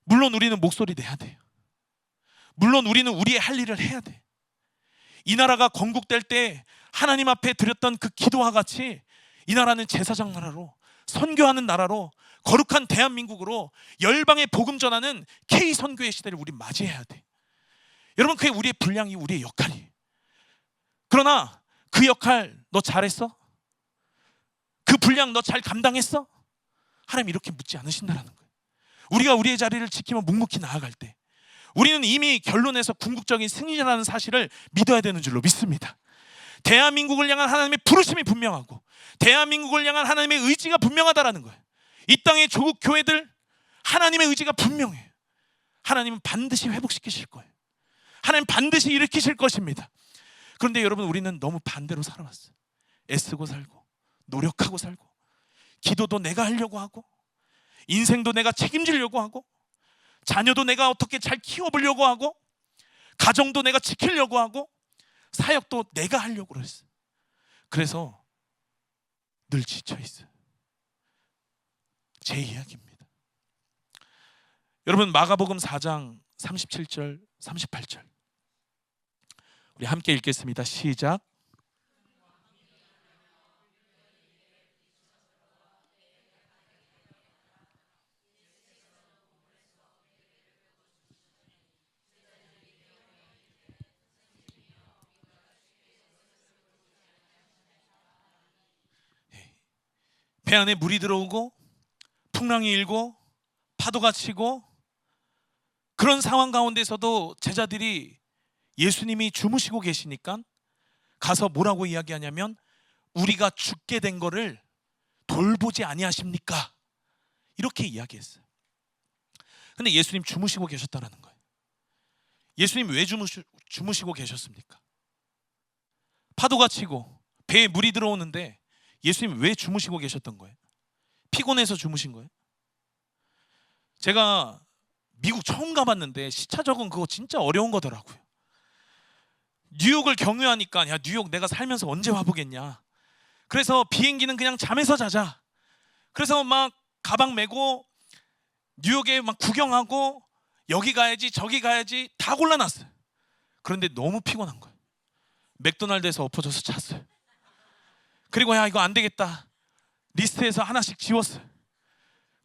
물론 우리는 목소리 내야 돼요. 물론 우리는 우리의 할 일을 해야 돼. 이 나라가 건국될 때 하나님 앞에 드렸던 그 기도와 같이 이 나라는 제사장 나라로, 선교하는 나라로, 거룩한 대한민국으로 열방에 복음 전하는 K선교의 시대를 우리 맞이해야 돼. 여러분, 그게 우리의 분량이, 우리의 역할이에요. 그러나 그 역할 너 잘했어? 그 분량 너 잘 감당했어? 하나님 이렇게 묻지 않으신다라는 거예요. 우리가 우리의 자리를 지키며 묵묵히 나아갈 때 우리는 이미 결론에서 궁극적인 승리자라는 사실을 믿어야 되는 줄로 믿습니다. 대한민국을 향한 하나님의 부르심이 분명하고 대한민국을 향한 하나님의 의지가 분명하다라는 거예요. 이 땅의 조국 교회들, 하나님의 의지가 분명해요. 하나님은 반드시 회복시키실 거예요. 하나님 반드시 일으키실 것입니다. 그런데 여러분, 우리는 너무 반대로 살아왔어요. 애쓰고 살고 노력하고 살고 기도도 내가 하려고 하고, 인생도 내가 책임지려고 하고, 자녀도 내가 어떻게 잘 키워보려고 하고, 가정도 내가 지키려고 하고, 사역도 내가 하려고 그랬어요. 그래서 늘 지쳐있어요. 제 이야기입니다. 여러분, 마가복음 4장 37절 38절 우리 함께 읽겠습니다. 시작. 배 안에 물이 들어오고 풍랑이 일고 파도가 치고, 그런 상황 가운데서도 제자들이 예수님이 주무시고 계시니까 가서 뭐라고 이야기하냐면, 우리가 죽게 된 거를 돌보지 아니하십니까? 이렇게 이야기했어요. 근데 예수님 주무시고 계셨다라는 거예요. 예수님 왜 주무시고 계셨습니까? 파도가 치고 배에 물이 들어오는데 예수님 왜 주무시고 계셨던 거예요? 피곤해서 주무신 거예요? 제가 미국 처음 가봤는데 시차 적응 그거 진짜 어려운 거더라고요. 뉴욕을 경유하니까, 야, 뉴욕 내가 살면서 언제 와보겠냐. 그래서 비행기는 그냥 잠에서 자자. 그래서 막 가방 메고 뉴욕에 막 구경하고, 여기 가야지 저기 가야지 다 골라놨어요. 그런데 너무 피곤한 거예요. 맥도날드에서 엎어져서 잤어요. 그리고 야, 이거 안 되겠다, 리스트에서 하나씩 지웠어요.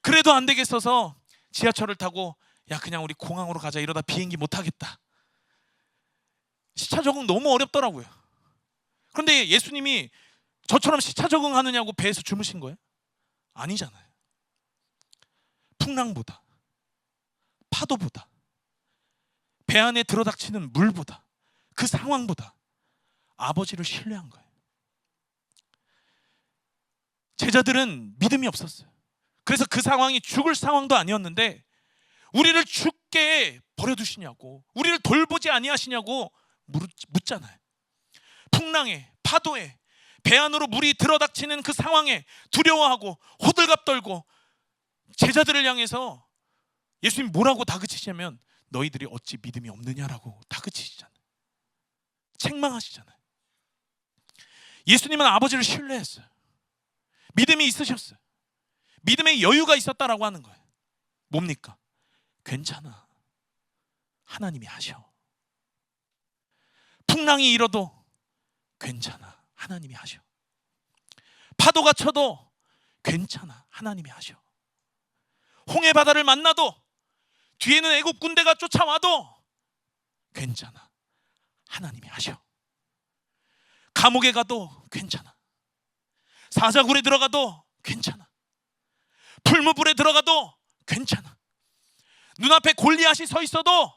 그래도 안 되겠어서 지하철을 타고, 야, 그냥 우리 공항으로 가자, 이러다 비행기 못 타겠다. 시차 적응 너무 어렵더라고요. 그런데 예수님이 저처럼 시차 적응하느냐고 배에서 주무신 거예요? 아니잖아요. 풍랑보다, 파도보다, 배 안에 들어닥치는 물보다, 그 상황보다 아버지를 신뢰한 거예요. 제자들은 믿음이 없었어요. 그래서 그 상황이 죽을 상황도 아니었는데 우리를 죽게 버려두시냐고, 우리를 돌보지 아니하시냐고 묻잖아요. 풍랑에, 파도에, 배 안으로 물이 들어닥치는 그 상황에 두려워하고 호들갑 떨고 제자들을 향해서 예수님 뭐라고 다그치시냐면, 너희들이 어찌 믿음이 없느냐라고 다그치시잖아요. 책망하시잖아요. 예수님은 아버지를 신뢰했어요. 믿음이 있으셨어요. 믿음의 여유가 있었다라고 하는 거예요. 뭡니까? 괜찮아, 하나님이 하셔. 풍랑이 일어도 괜찮아, 하나님이 하셔. 파도가 쳐도 괜찮아, 하나님이 하셔. 홍해 바다를 만나도, 뒤에는 애국 군대가 쫓아와도 괜찮아, 하나님이 하셔. 감옥에 가도 괜찮아, 사자굴에 들어가도 괜찮아, 풀무불에 들어가도 괜찮아, 눈앞에 골리앗이 서 있어도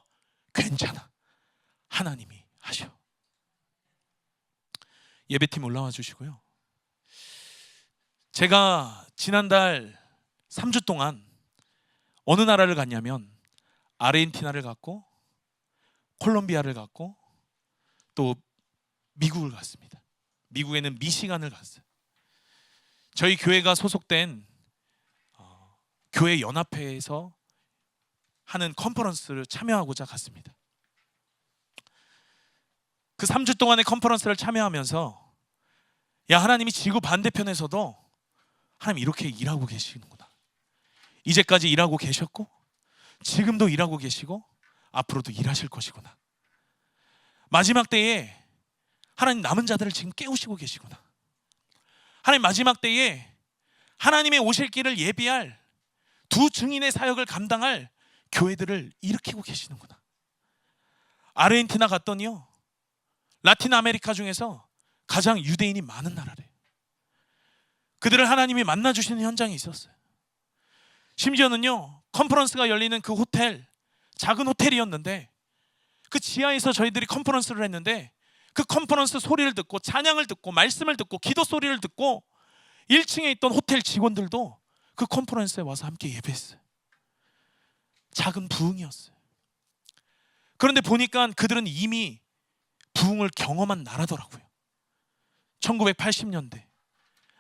괜찮아, 하나님이 하셔. 예배팀 올라와 주시고요. 제가 지난달 3주 동안 어느 나라를 갔냐면, 아르헨티나를 갔고 콜롬비아를 갔고 또 미국을 갔습니다. 미국에는 미시간을 갔어요. 저희 교회가 소속된 교회 연합회에서 하는 컨퍼런스를 참여하고자 갔습니다. 그 3주 동안의 컨퍼런스를 참여하면서, 야, 하나님이 지구 반대편에서도 하나님 이렇게 일하고 계시는구나. 이제까지 일하고 계셨고 지금도 일하고 계시고 앞으로도 일하실 것이구나. 마지막 때에 하나님 남은 자들을 지금 깨우시고 계시구나. 하나님 마지막 때에 하나님의 오실 길을 예비할 두 증인의 사역을 감당할 교회들을 일으키고 계시는구나. 아르헨티나 갔더니요, 라틴 아메리카 중에서 가장 유대인이 많은 나라래요. 그들을 하나님이 만나주시는 현장이 있었어요. 심지어는요, 컨퍼런스가 열리는 그 호텔, 작은 호텔이었는데 그 지하에서 저희들이 컨퍼런스를 했는데, 그 컨퍼런스 소리를 듣고 찬양을 듣고 말씀을 듣고 기도 소리를 듣고 1층에 있던 호텔 직원들도 그 컨퍼런스에 와서 함께 예배했어요. 작은 부흥이었어요. 그런데 보니까 그들은 이미 부흥을 경험한 나라더라고요. 1980년대,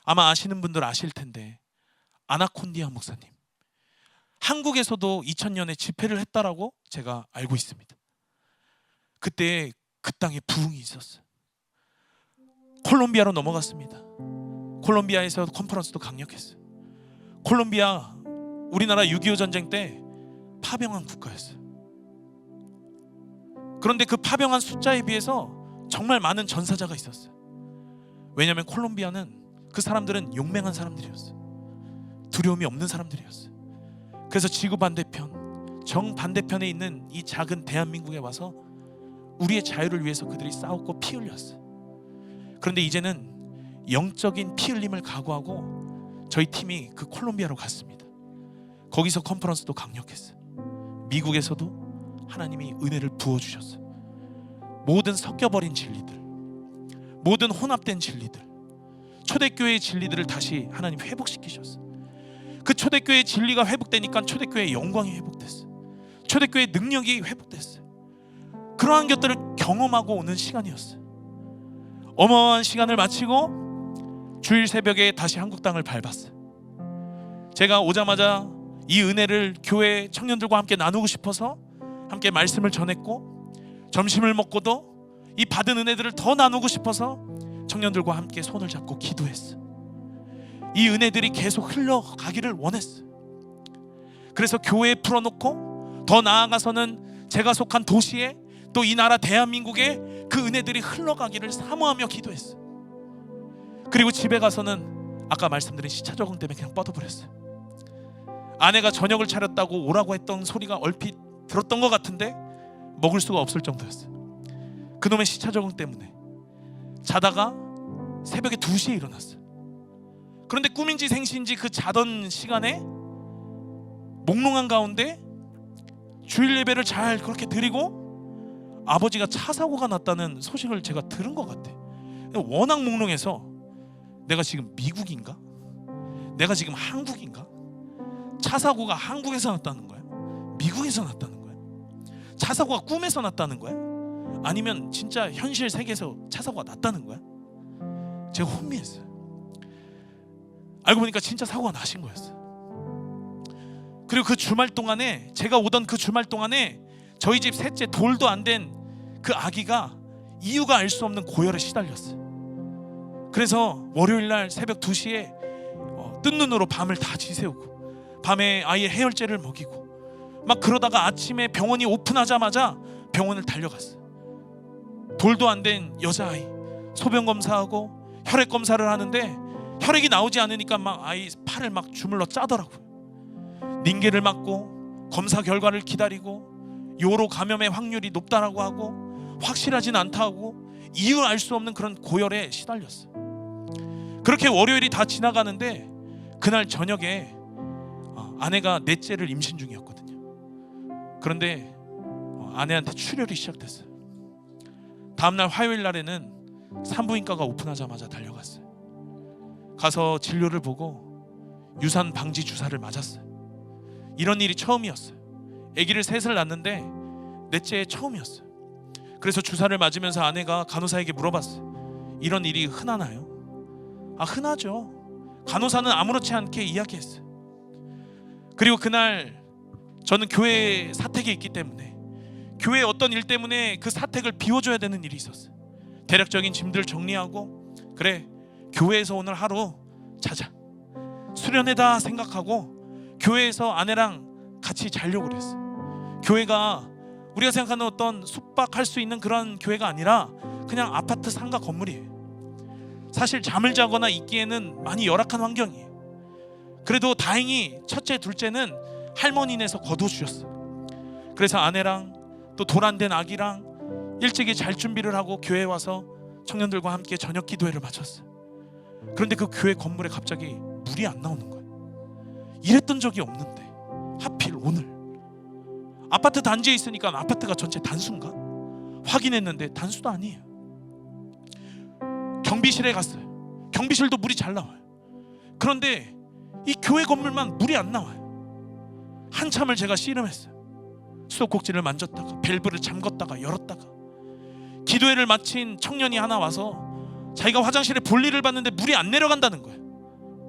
아마 아시는 분들 아실 텐데, 아나콘디아 목사님, 한국에서도 2000년에 집회를 했다라고 제가 알고 있습니다. 그때 그 땅에 부흥이 있었어요. 콜롬비아로 넘어갔습니다. 콜롬비아에서 컨퍼런스도 강력했어요. 콜롬비아, 우리나라 6.25 전쟁 때 파병한 국가였어요. 그런데 그 파병한 숫자에 비해서 정말 많은 전사자가 있었어요. 왜냐하면 콜롬비아는 그 사람들은 용맹한 사람들이었어요. 두려움이 없는 사람들이었어요. 그래서 지구 반대편, 정 반대편에 있는 이 작은 대한민국에 와서 우리의 자유를 위해서 그들이 싸웠고 피 흘렸어요. 그런데 이제는 영적인 피 흘림을 각오하고 저희 팀이 그 콜롬비아로 갔습니다. 거기서 컨퍼런스도 강력했어요. 미국에서도 하나님이 은혜를 부어주셨어요. 모든 섞여버린 진리들, 모든 혼합된 진리들, 초대교회의 진리들을 다시 하나님 회복시키셨어요. 그 초대교회의 진리가 회복되니까 초대교회의 영광이 회복됐어요. 초대교회의 능력이 회복됐어요. 그러한 것들을 경험하고 오는 시간이었어요. 어마어마한 시간을 마치고 주일 새벽에 다시 한국 땅을 밟았어요. 제가 오자마자 이 은혜를 교회 청년들과 함께 나누고 싶어서 함께 말씀을 전했고, 점심을 먹고도 이 받은 은혜들을 더 나누고 싶어서 청년들과 함께 손을 잡고 기도했어요. 이 은혜들이 계속 흘러가기를 원했어요. 그래서 교회에 풀어놓고 더 나아가서는 제가 속한 도시에, 또 이 나라 대한민국에 그 은혜들이 흘러가기를 사모하며 기도했어요. 그리고 집에 가서는 아까 말씀드린 시차 적응 때문에 그냥 뻗어버렸어요. 아내가 저녁을 차렸다고 오라고 했던 소리가 얼핏 들었던 것 같은데 먹을 수가 없을 정도였어요. 그놈의 시차 적응 때문에 자다가 새벽에 2시에 일어났어요. 그런데 꿈인지 생시인지 그 자던 시간에 몽롱한 가운데 주일 예배를 잘 그렇게 드리고 아버지가 차 사고가 났다는 소식을 제가 들은 것 같아. 워낙 몽롱해서 내가 지금 미국인가? 내가 지금 한국인가? 차 사고가 한국에서 났다는 거야? 미국에서 났다는 거야? 차 사고가 꿈에서 났다는 거야? 아니면 진짜 현실 세계에서 차 사고가 났다는 거야? 제가 혼미했어요. 알고 보니까 진짜 사고가 나신 거였어요. 그리고 그 주말 동안에, 제가 오던 그 주말 동안에 저희 집 셋째 돌도 안 된 그 아기가 이유가 알 수 없는 고열에 시달렸어요. 그래서 월요일날 새벽 2시에 뜬 눈으로 밤을 다 지새우고 밤에 아이의 해열제를 먹이고 막 그러다가 아침에 병원이 오픈하자마자 병원을 달려갔어요. 돌도 안 된 여자아이 소변 검사하고 혈액 검사를 하는데 혈액이 나오지 않으니까 막 아이 팔을 막 주물러 짜더라고요. 링겔을 맞고 검사 결과를 기다리고 요로 감염의 확률이 높다라고 하고 확실하진 않다고 이유 알 수 없는 그런 고열에 시달렸어요. 그렇게 월요일이 다 지나가는데 그날 저녁에 아내가 넷째를 임신 중이었거든요. 그런데 아내한테 출혈이 시작됐어요. 다음날 화요일 날에는 산부인과가 오픈하자마자 달려갔어요. 가서 진료를 보고 유산 방지 주사를 맞았어요. 이런 일이 처음이었어요. 아기를 셋을 낳는데 넷째 처음이었어요. 그래서 주사를 맞으면서 아내가 간호사에게 물어봤어요. 이런 일이 흔하나요? 흔하죠. 간호사는 아무렇지 않게 이야기했어요. 그리고 그날 저는 교회 사택에 있기 때문에 교회의 어떤 일 때문에 그 사택을 비워줘야 되는 일이 있었어요. 대략적인 짐들 정리하고, 그래 교회에서 오늘 하루 자자, 수련회다 생각하고 교회에서 아내랑 같이 자려고 그랬어요. 교회가 우리가 생각하는 어떤 숙박할 수 있는 그런 교회가 아니라 그냥 아파트 상가 건물이에요. 사실 잠을 자거나 있기에는 많이 열악한 환경이에요. 그래도 다행히 첫째 둘째는 할머니네서 거둬주셨어요. 그래서 아내랑 또 돌 안 된 아기랑 일찍이 잘 준비를 하고 교회에 와서 청년들과 함께 저녁 기도회를 마쳤어요. 그런데 그 교회 건물에 갑자기 물이 안 나오는 거예요. 이랬던 적이 없는데 하필 오늘 아파트 단지에 있으니까 아파트가 전체 단수인가? 확인했는데 단수도 아니에요. 경비실에 갔어요. 경비실도 물이 잘 나와요. 그런데 이 교회 건물만 물이 안 나와요. 한참을 제가 씨름했어요. 수도꼭지를 만졌다가 밸브를 잠궜다가 열었다가. 기도회를 마친 청년이 하나 와서 자기가 화장실에 볼일을 봤는데 물이 안 내려간다는 거예요.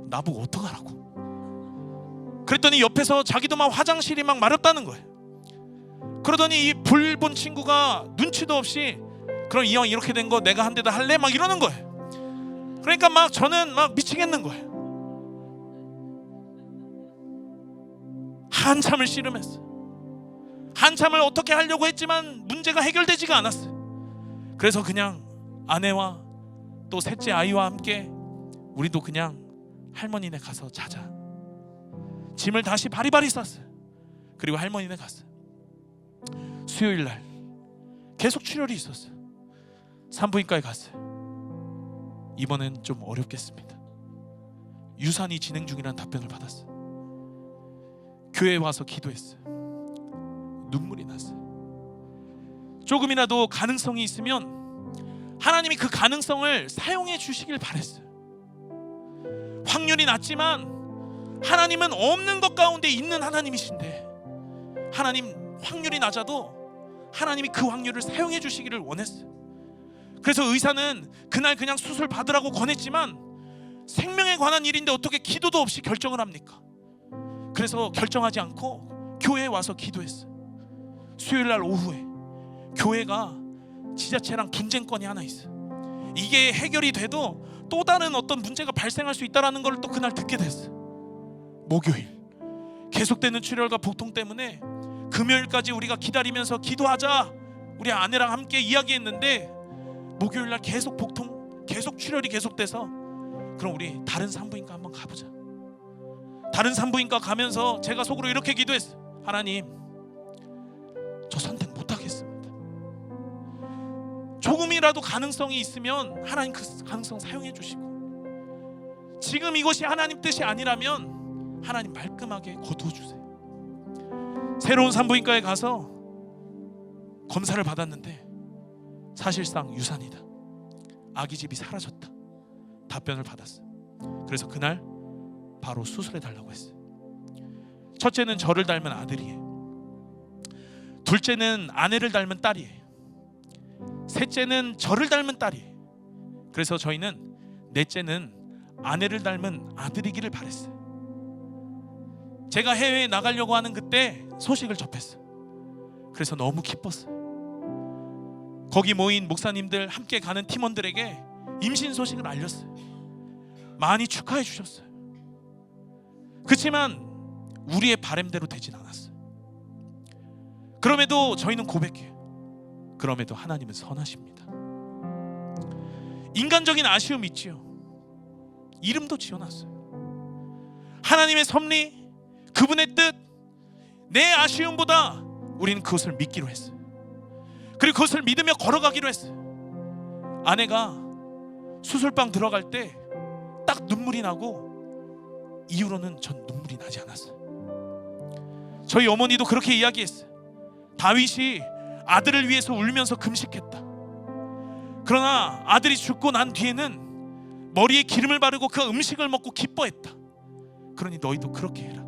나보고 어떡하라고. 그랬더니 옆에서 자기도 막 화장실이 막 마렵다는 거예요. 그러더니 이 불 본 친구가 눈치도 없이 그럼 이 형 이렇게 된 거 내가 한 대다 할래? 막 이러는 거예요. 그러니까 막 저는 막 미치겠는 거예요. 한참을 씨름했어요. 한참을 어떻게 하려고 했지만 문제가 해결되지가 않았어요. 그래서 그냥 아내와 또 셋째 아이와 함께 우리도 그냥 할머니네 가서 자자. 짐을 다시 바리바리 쌌어요. 그리고 할머니네 갔어요. 수요일 날 계속 출혈이 있었어요. 산부인과에 갔어요. 이번엔 좀 어렵겠습니다. 유산이 진행 중이라는 답변을 받았어요. 교회에 와서 기도했어요. 눈물이 났어요. 조금이라도 가능성이 있으면 하나님이 그 가능성을 사용해 주시길 바랬어요. 확률이 낮지만 하나님은 없는 것 가운데 있는 하나님이신데, 하나님 확률이 낮아도 하나님이 그 확률을 사용해 주시기를 원했어요. 그래서 의사는 그날 그냥 수술 받으라고 권했지만 생명에 관한 일인데 어떻게 기도도 없이 결정을 합니까? 그래서 결정하지 않고 교회에 와서 기도했어요. 수요일 날 오후에 교회가 지자체랑 분쟁권이 하나 있어요. 이게 해결이 돼도 또 다른 어떤 문제가 발생할 수 있다는 걸 또 그날 듣게 됐어요. 목요일 계속되는 출혈과 복통 때문에 금요일까지 우리가 기다리면서 기도하자 우리 아내랑 함께 이야기했는데, 목요일 날 계속 복통, 계속 출혈이 계속돼서 그럼 우리 다른 산부인과 한번 가보자. 다른 산부인과 가면서 제가 속으로 이렇게 기도했어요. 하나님, 저 선택 못하겠습니다. 조금이라도 가능성이 있으면 하나님 그 가능성 사용해 주시고, 지금 이것이 하나님 뜻이 아니라면 하나님 말끔하게 거두어 주세요. 새로운 산부인과에 가서 검사를 받았는데 사실상 유산이다, 아기집이 사라졌다 답변을 받았어요. 그래서 그날 바로 수술해 달라고 했어요. 첫째는 저를 닮은 아들이에요. 둘째는 아내를 닮은 딸이에요. 셋째는 저를 닮은 딸이에요. 그래서 저희는 넷째는 아내를 닮은 아들이기를 바랬어요. 제가 해외에 나가려고 하는 그때 소식을 접했어요. 그래서 너무 기뻤어요. 거기 모인 목사님들, 함께 가는 팀원들에게 임신 소식을 알렸어요. 많이 축하해 주셨어요. 그렇지만 우리의 바람대로 되진 않았어요. 그럼에도 저희는 고백해요. 그럼에도 하나님은 선하십니다. 인간적인 아쉬움이 있지요. 이름도 지어놨어요. 하나님의 섭리, 그분의 뜻, 내 아쉬움보다 우리는 그것을 믿기로 했어요. 그리고 그것을 믿으며 걸어가기로 했어요. 아내가 수술방 들어갈 때 딱 눈물이 나고 이후로는 전 눈물이 나지 않았어요. 저희 어머니도 그렇게 이야기했어요. 다윗이 아들을 위해서 울면서 금식했다. 그러나 아들이 죽고 난 뒤에는 머리에 기름을 바르고 그 음식을 먹고 기뻐했다. 그러니 너희도 그렇게 해라.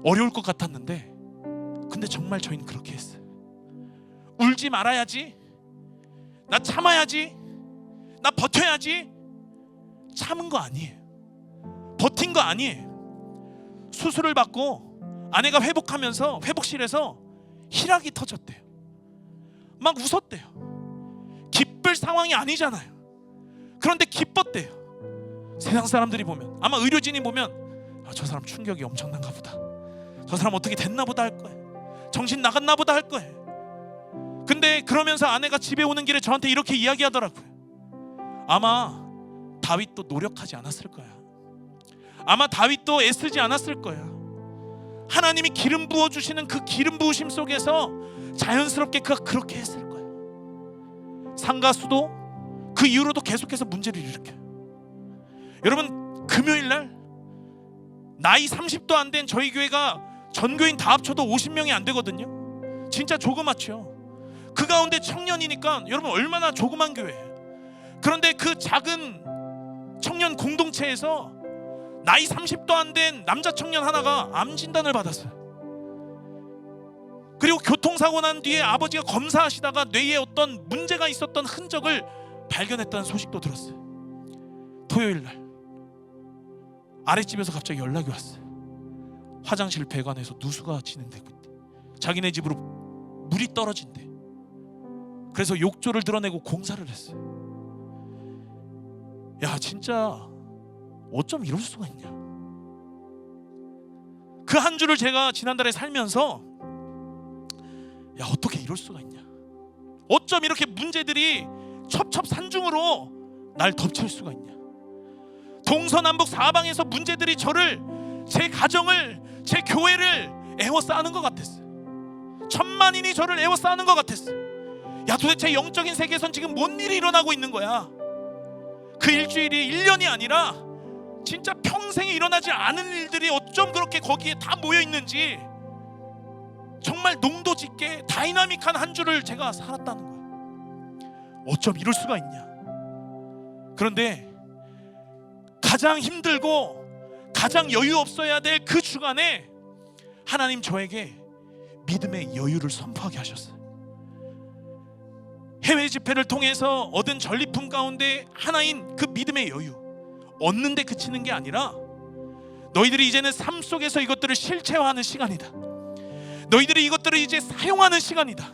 어려울 것 같았는데 근데 정말 저희는 그렇게 했어요. 울지 말아야지, 나 참아야지, 나 버텨야지. 참은 거 아니에요. 버틴 거 아니에요. 수술을 받고 아내가 회복하면서 회복실에서 희락이 터졌대요. 막 웃었대요. 기쁠 상황이 아니잖아요. 그런데 기뻤대요. 세상 사람들이 보면, 아마 의료진이 보면 저 사람 충격이 엄청난가 보다, 저 사람 어떻게 됐나 보다 할 거예요. 정신 나갔나 보다 할 거예요. 근데 그러면서 아내가 집에 오는 길에 저한테 이렇게 이야기하더라고요. 아마 다윗도 노력하지 않았을 거야. 아마 다윗도 애쓰지 않았을 거야. 하나님이 기름 부어주시는 그 기름 부으심 속에서 자연스럽게 그가 그렇게 했을 거야. 상가수도 그 이후로도 계속해서 문제를 일으켜요. 여러분, 금요일날 나이 30도 안 된 저희 교회가 전교인 다 합쳐도 50명이 안 되거든요. 진짜 조그맣죠. 그 가운데 청년이니까 여러분 얼마나 조그만 교회예요. 그런데 그 작은 청년 공동체에서 나이 30도 안 된 남자 청년 하나가 암 진단을 받았어요. 그리고 교통사고 난 뒤에 아버지가 검사하시다가 뇌에 어떤 문제가 있었던 흔적을 발견했다는 소식도 들었어요. 토요일 날 아랫집에서 갑자기 연락이 왔어요. 화장실 배관에서 누수가 진행되고 있대. 자기네 집으로 물이 떨어진대. 그래서 욕조를 드러내고 공사를 했어요. 야, 진짜 어쩜 이럴 수가 있냐. 그 한 주를 제가 지난달에 살면서 야, 어떻게 이럴 수가 있냐. 어쩜 이렇게 문제들이 첩첩산중으로 날 덮칠 수가 있냐. 동서남북 사방에서 문제들이 저를, 제 가정을, 제 교회를 에워싸는 것 같았어요. 천만인이 저를 에워싸는 것 같았어요. 야, 도대체 영적인 세계에선 지금 뭔 일이 일어나고 있는 거야. 그 일주일이 1년이 아니라 진짜 평생에 일어나지 않은 일들이 어쩜 그렇게 거기에 다 모여 있는지, 정말 농도 짙게 다이나믹한 한 주를 제가 살았다는 거예요. 어쩜 이럴 수가 있냐. 그런데 가장 힘들고 가장 여유 없어야 될 그 주간에 하나님 저에게 믿음의 여유를 선포하게 하셨어요. 해외 집회를 통해서 얻은 전리품 가운데 하나인 그 믿음의 여유, 얻는 데 그치는 게 아니라 너희들이 이제는 삶 속에서 이것들을 실체화하는 시간이다. 너희들이 이것들을 이제 사용하는 시간이다.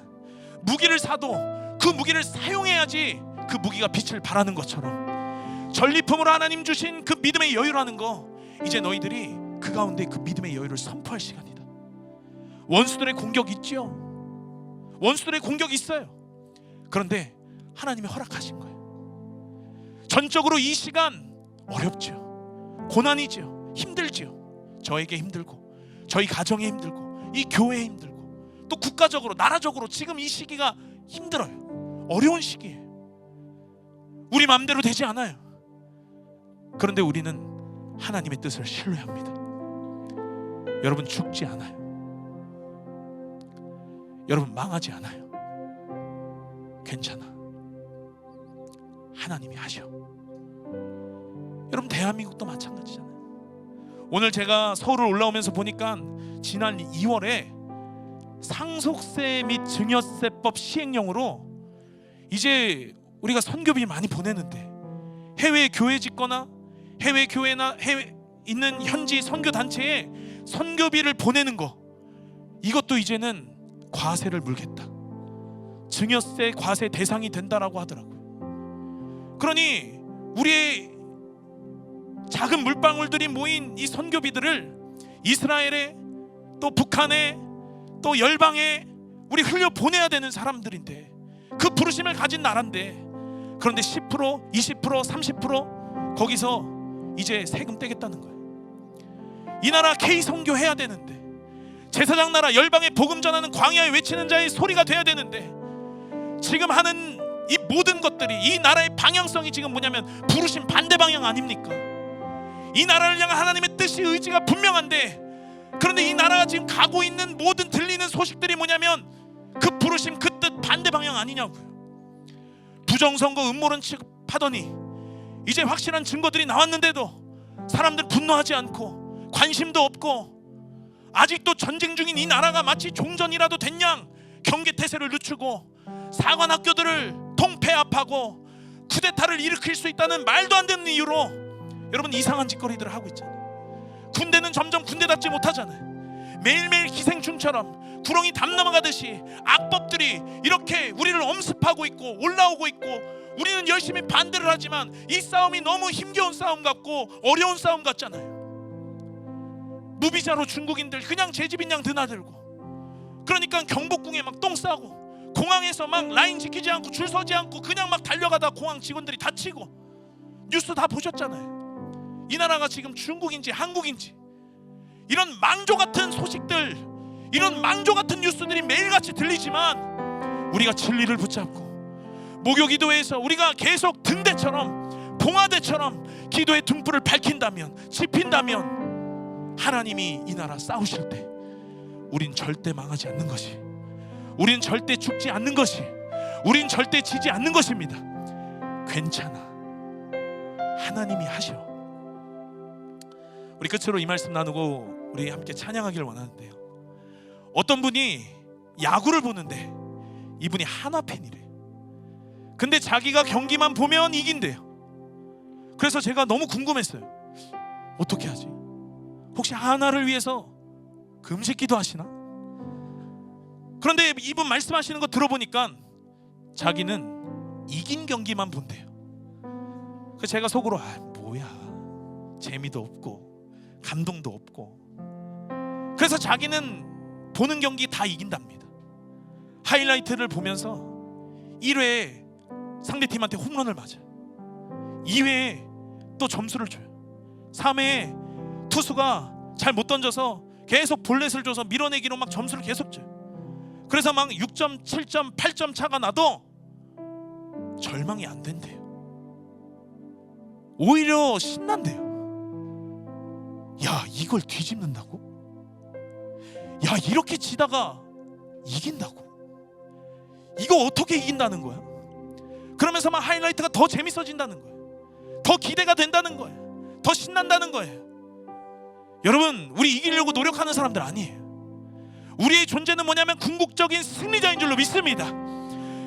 무기를 사도 그 무기를 사용해야지 그 무기가 빛을 발하는 것처럼, 전리품으로 하나님 주신 그 믿음의 여유라는 거, 이제 너희들이 그 가운데 그 믿음의 여유를 선포할 시간이다. 원수들의 공격 있죠. 원수들의 공격 있어요. 그런데 하나님이 허락하신 거예요. 전적으로 이 시간 어렵죠. 고난이죠. 힘들죠. 저에게 힘들고, 저희 가정에 힘들고, 이 교회에 힘들고, 또 국가적으로, 나라적으로 지금 이 시기가 힘들어요. 어려운 시기예요. 우리 마음대로 되지 않아요. 그런데 우리는 하나님의 뜻을 신뢰합니다. 여러분, 죽지 않아요. 여러분, 망하지 않아요. 괜찮아. 하나님이 하셔. 여러분, 대한민국도 마찬가지잖아요. 오늘 제가 서울을 올라오면서 보니까 지난 2월에 상속세 및 증여세법 시행령으로 이제 우리가 선교비 많이 보내는데, 해외 교회 짓거나 해외 교회나 해외 있는 현지 선교 단체에 선교비를 보내는 거, 이것도 이제는 과세를 물겠다. 증여세 과세 대상이 된다라고 하더라고요. 그러니 우리의 작은 물방울들이 모인 이 선교비들을 이스라엘에, 또 북한에, 또 열방에 우리 흘려 보내야 되는 사람들인데, 그 부르심을 가진 나라인데, 그런데 10%, 20%, 30% 거기서 이제 세금 떼겠다는 거예요. 이 나라 K 선교 해야 되는데, 제사장 나라 열방에 복음 전하는 광야에 외치는 자의 소리가 돼야 되는데, 지금 하는 이 모든 것들이, 이 나라의 방향성이 지금 뭐냐면 부르심 반대 방향 아닙니까? 이 나라를 향한 하나님의 뜻이, 의지가 분명한데, 그런데 이 나라가 지금 가고 있는 모든 들리는 소식들이 뭐냐면 그 부르심, 그 뜻 반대 방향 아니냐고요. 부정선거 음모론 취급하더니 이제 확실한 증거들이 나왔는데도 사람들 분노하지 않고 관심도 없고, 아직도 전쟁 중인 이 나라가 마치 종전이라도 된 양 경계태세를 늦추고 사관학교들을 통폐합하고 쿠데타를 일으킬 수 있다는 말도 안 되는 이유로 여러분 이상한 짓거리들을 하고 있잖아요. 군대는 점점 군대답지 못하잖아요. 매일매일 기생충처럼 구렁이 담 넘어가듯이 악법들이 이렇게 우리를 엄습하고 있고 올라오고 있고, 우리는 열심히 반대를 하지만 이 싸움이 너무 힘겨운 싸움 같고 어려운 싸움 같잖아요. 무비자로 중국인들 그냥 제 집인 양 드나들고, 그러니까 경복궁에 막 똥 싸고, 공항에서 막 라인 지키지 않고 줄 서지 않고 그냥 막 달려가다 공항 직원들이 다치고, 뉴스 다 보셨잖아요. 이 나라가 지금 중국인지 한국인지, 이런 망조 같은 소식들, 이런 망조 같은 뉴스들이 매일같이 들리지만, 우리가 진리를 붙잡고 목요기도회에서 우리가 계속 등대처럼, 봉화대처럼 기도의 등불을 밝힌다면, 지핀다면, 하나님이 이 나라 싸우실 때 우린 절대 망하지 않는 것이, 우린 절대 죽지 않는 것이, 우린 절대 지지 않는 것입니다. 괜찮아. 하나님이 하셔. 우리 끝으로 이 말씀 나누고 우리 함께 찬양하기를 원하는데요. 어떤 분이 야구를 보는데 이분이 하나 팬이래. 근데 자기가 경기만 보면 이긴대요. 그래서 제가 너무 궁금했어요. 어떻게 하지? 혹시 하나를 위해서 금식 기도하시나? 그런데 이분 말씀하시는 거 들어보니까 자기는 이긴 경기만 본대요. 그래서 제가 속으로 뭐야, 재미도 없고 감동도 없고. 그래서 자기는 보는 경기 다 이긴답니다. 하이라이트를 보면서 1회에 상대팀한테 홈런을 맞아요. 2회에 또 점수를 줘요. 3회에 투수가 잘 못 던져서 계속 볼넷을 줘서 밀어내기로 막 점수를 계속 줘요. 그래서 막 6점, 7점, 8점 차가 나도 절망이 안 된대요. 오히려 신난대요. 야, 이걸 뒤집는다고? 야, 이렇게 지다가 이긴다고? 이거 어떻게 이긴다는 거야? 그러면서 막 하이라이트가 더 재밌어진다는 거예요. 더 기대가 된다는 거예요. 더 신난다는 거예요. 여러분, 우리 이기려고 노력하는 사람들 아니에요. 우리의 존재는 뭐냐면 궁극적인 승리자인 줄로 믿습니다.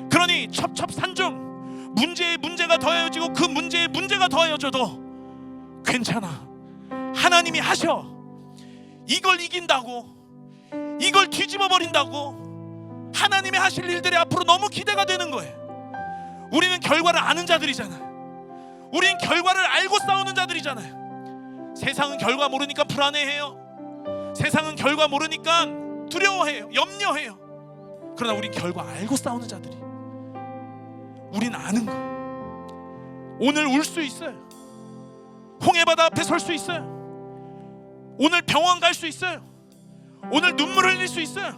그러니 첩첩산중 문제에 문제가 더해지고 그 문제에 문제가 더해져도 괜찮아. 하나님이 하셔. 이걸 이긴다고, 이걸 뒤집어 버린다고 하나님이 하실 일들이 앞으로 너무 기대가 되는 거예요. 우리는 결과를 아는 자들이잖아요. 우리는 결과를 알고 싸우는 자들이잖아요. 세상은 결과 모르니까 불안해해요. 세상은 결과 모르니까 두려워해요. 염려해요. 그러나 우린 결과 알고 싸우는 자들이. 우린 아는 거예요. 오늘 울 수 있어요. 홍해바다 앞에 설 수 있어요. 오늘 병원 갈 수 있어요. 오늘 눈물을 흘릴 수 있어요.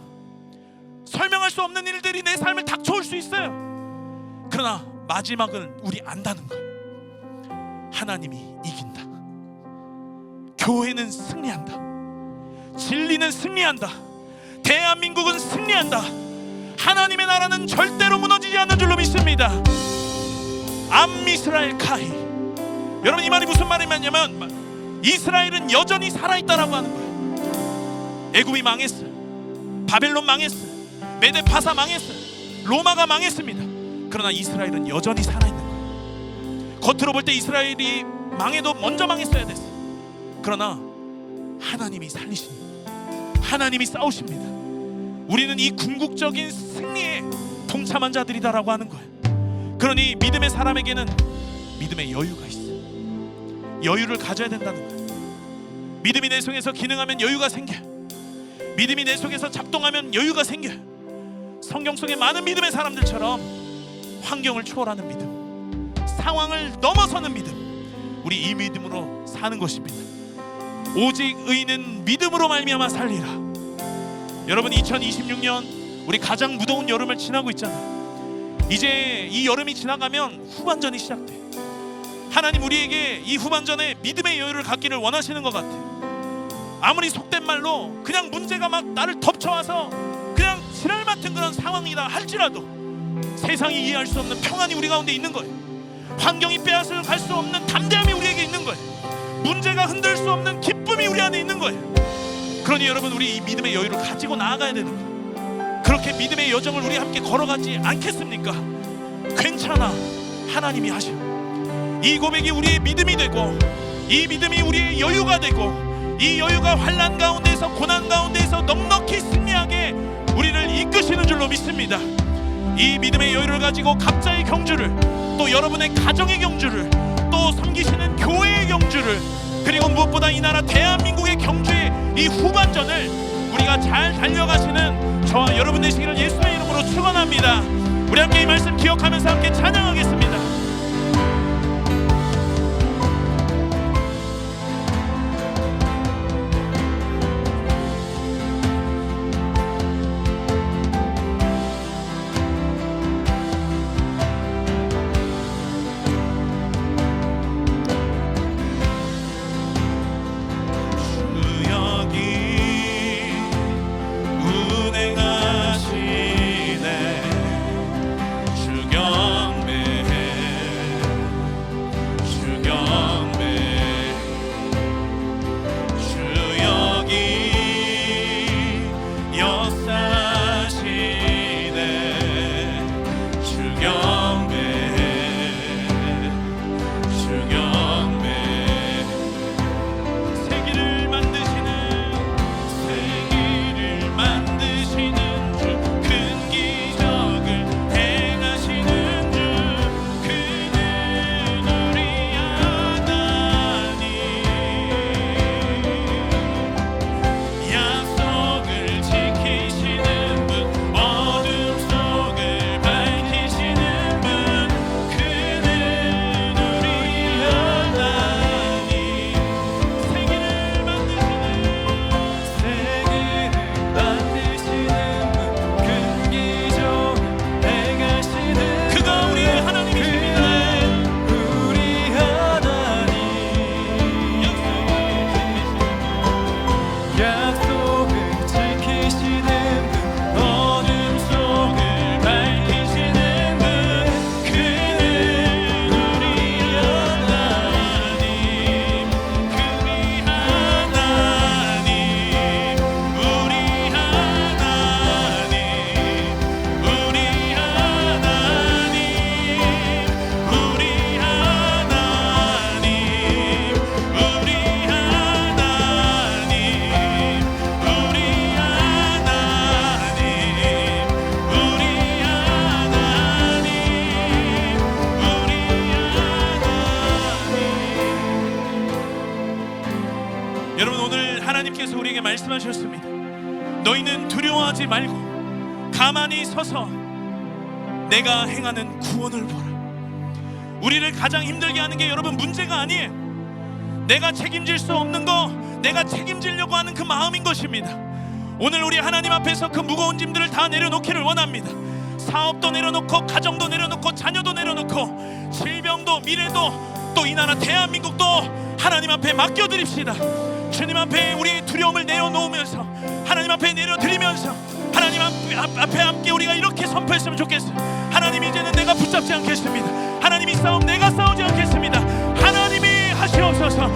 설명할 수 없는 일들이 내 삶을 닥쳐올 수 있어요. 그러나 마지막은 우리 안다는 거예요. 하나님이 이긴다. 교회는 승리한다. 진리는 승리한다. 대한민국은 승리한다. 하나님의 나라는 절대로 무너지지 않는 줄로 믿습니다. 암이스라엘 카이. 여러분, 이 말이 무슨 말이냐면 이스라엘은 여전히 살아있다라고 하는 거예요. 애굽이 망했어요. 바벨론 망했어요. 메데파사 망했어요. 로마가 망했습니다. 그러나 이스라엘은 여전히 살아있는 거예요. 겉으로 볼 때 이스라엘이 망해도 먼저 망했어야 됐어요. 그러나 하나님이 살리십니다. 하나님이 싸우십니다. 우리는 이 궁극적인 승리에 동참한 자들이다라고 하는 거예요. 그러니 믿음의 사람에게는 믿음의 여유가 있어요. 여유를 가져야 된다는 거예요. 믿음이 내 속에서 기능하면 여유가 생겨요. 믿음이 내 속에서 작동하면 여유가 생겨요. 성경 속에 많은 믿음의 사람들처럼 환경을 초월하는 믿음, 상황을 넘어서는 믿음, 우리 이 믿음으로 사는 것입니다. 오직 의인은 믿음으로 말미암아 살리라. 여러분, 2026년 우리 가장 무더운 여름을 지나고 있잖아요. 이제 이 여름이 지나가면 후반전이 시작돼. 하나님 우리에게 이 후반전에 믿음의 여유를 갖기를 원하시는 것 같아요. 아무리 속된 말로 그냥 문제가 막 나를 덮쳐와서 그냥 지랄 같은 그런 상황이다 할지라도 세상이 이해할 수 없는 평안이 우리 가운데 있는 거예요. 환경이 빼앗을 갈 수 없는 담대함이 우리에게 있는 거예요. 문제가 흔들 수 없는 기쁨이 우리 안에 있는 거예요. 그러니 여러분, 우리 이 믿음의 여유를 가지고 나아가야 되는 거예요. 그렇게 믿음의 여정을 우리 함께 걸어가지 않겠습니까? 괜찮아, 하나님이 하셔. 이 고백이 우리의 믿음이 되고, 이 믿음이 우리의 여유가 되고, 이 여유가 환난 가운데서, 고난 가운데서 넉넉히 승리하게 우리를 이끄시는 줄로 믿습니다. 이 믿음의 여유를 가지고 각자의 경주를, 또 여러분의 가정의 경주를, 또 섬기시는 교회의 경주를, 그리고 무엇보다 이 나라 대한민국의 경주의 이 후반전을 우리가 잘 달려가시는 저와 여러분 되시기를 예수의 이름으로 축원합니다. 우리 함께 이 말씀 기억하면서 함께 찬양하겠습니다. 운행하시네 주 경배 움직이지 말고 가만히 서서 내가 행하는 구원을 보라. 우리를 가장 힘들게 하는 게 여러분 문제가 아니에요. 내가 책임질 수 없는 거 내가 책임지려고 하는 그 마음인 것입니다. 오늘 우리 하나님 앞에서 그 무거운 짐들을 다 내려놓기를 원합니다. 사업도 내려놓고 가정도 내려놓고 자녀도 내려놓고 질병도 미래도 또 이 나라 대한민국도 하나님 앞에 맡겨드립시다. 주님 앞에 우리의 두려움을 내려놓으면서 하나님 앞에 내려드리면서 하나님 앞에 함께 우리가 이렇게 선포했으면 좋겠어요. 하나님, 이제는 내가 붙잡지 않겠습니다. 하나님, 이 싸움 내가 싸우지 않겠습니다. 하나님이 하시옵소서.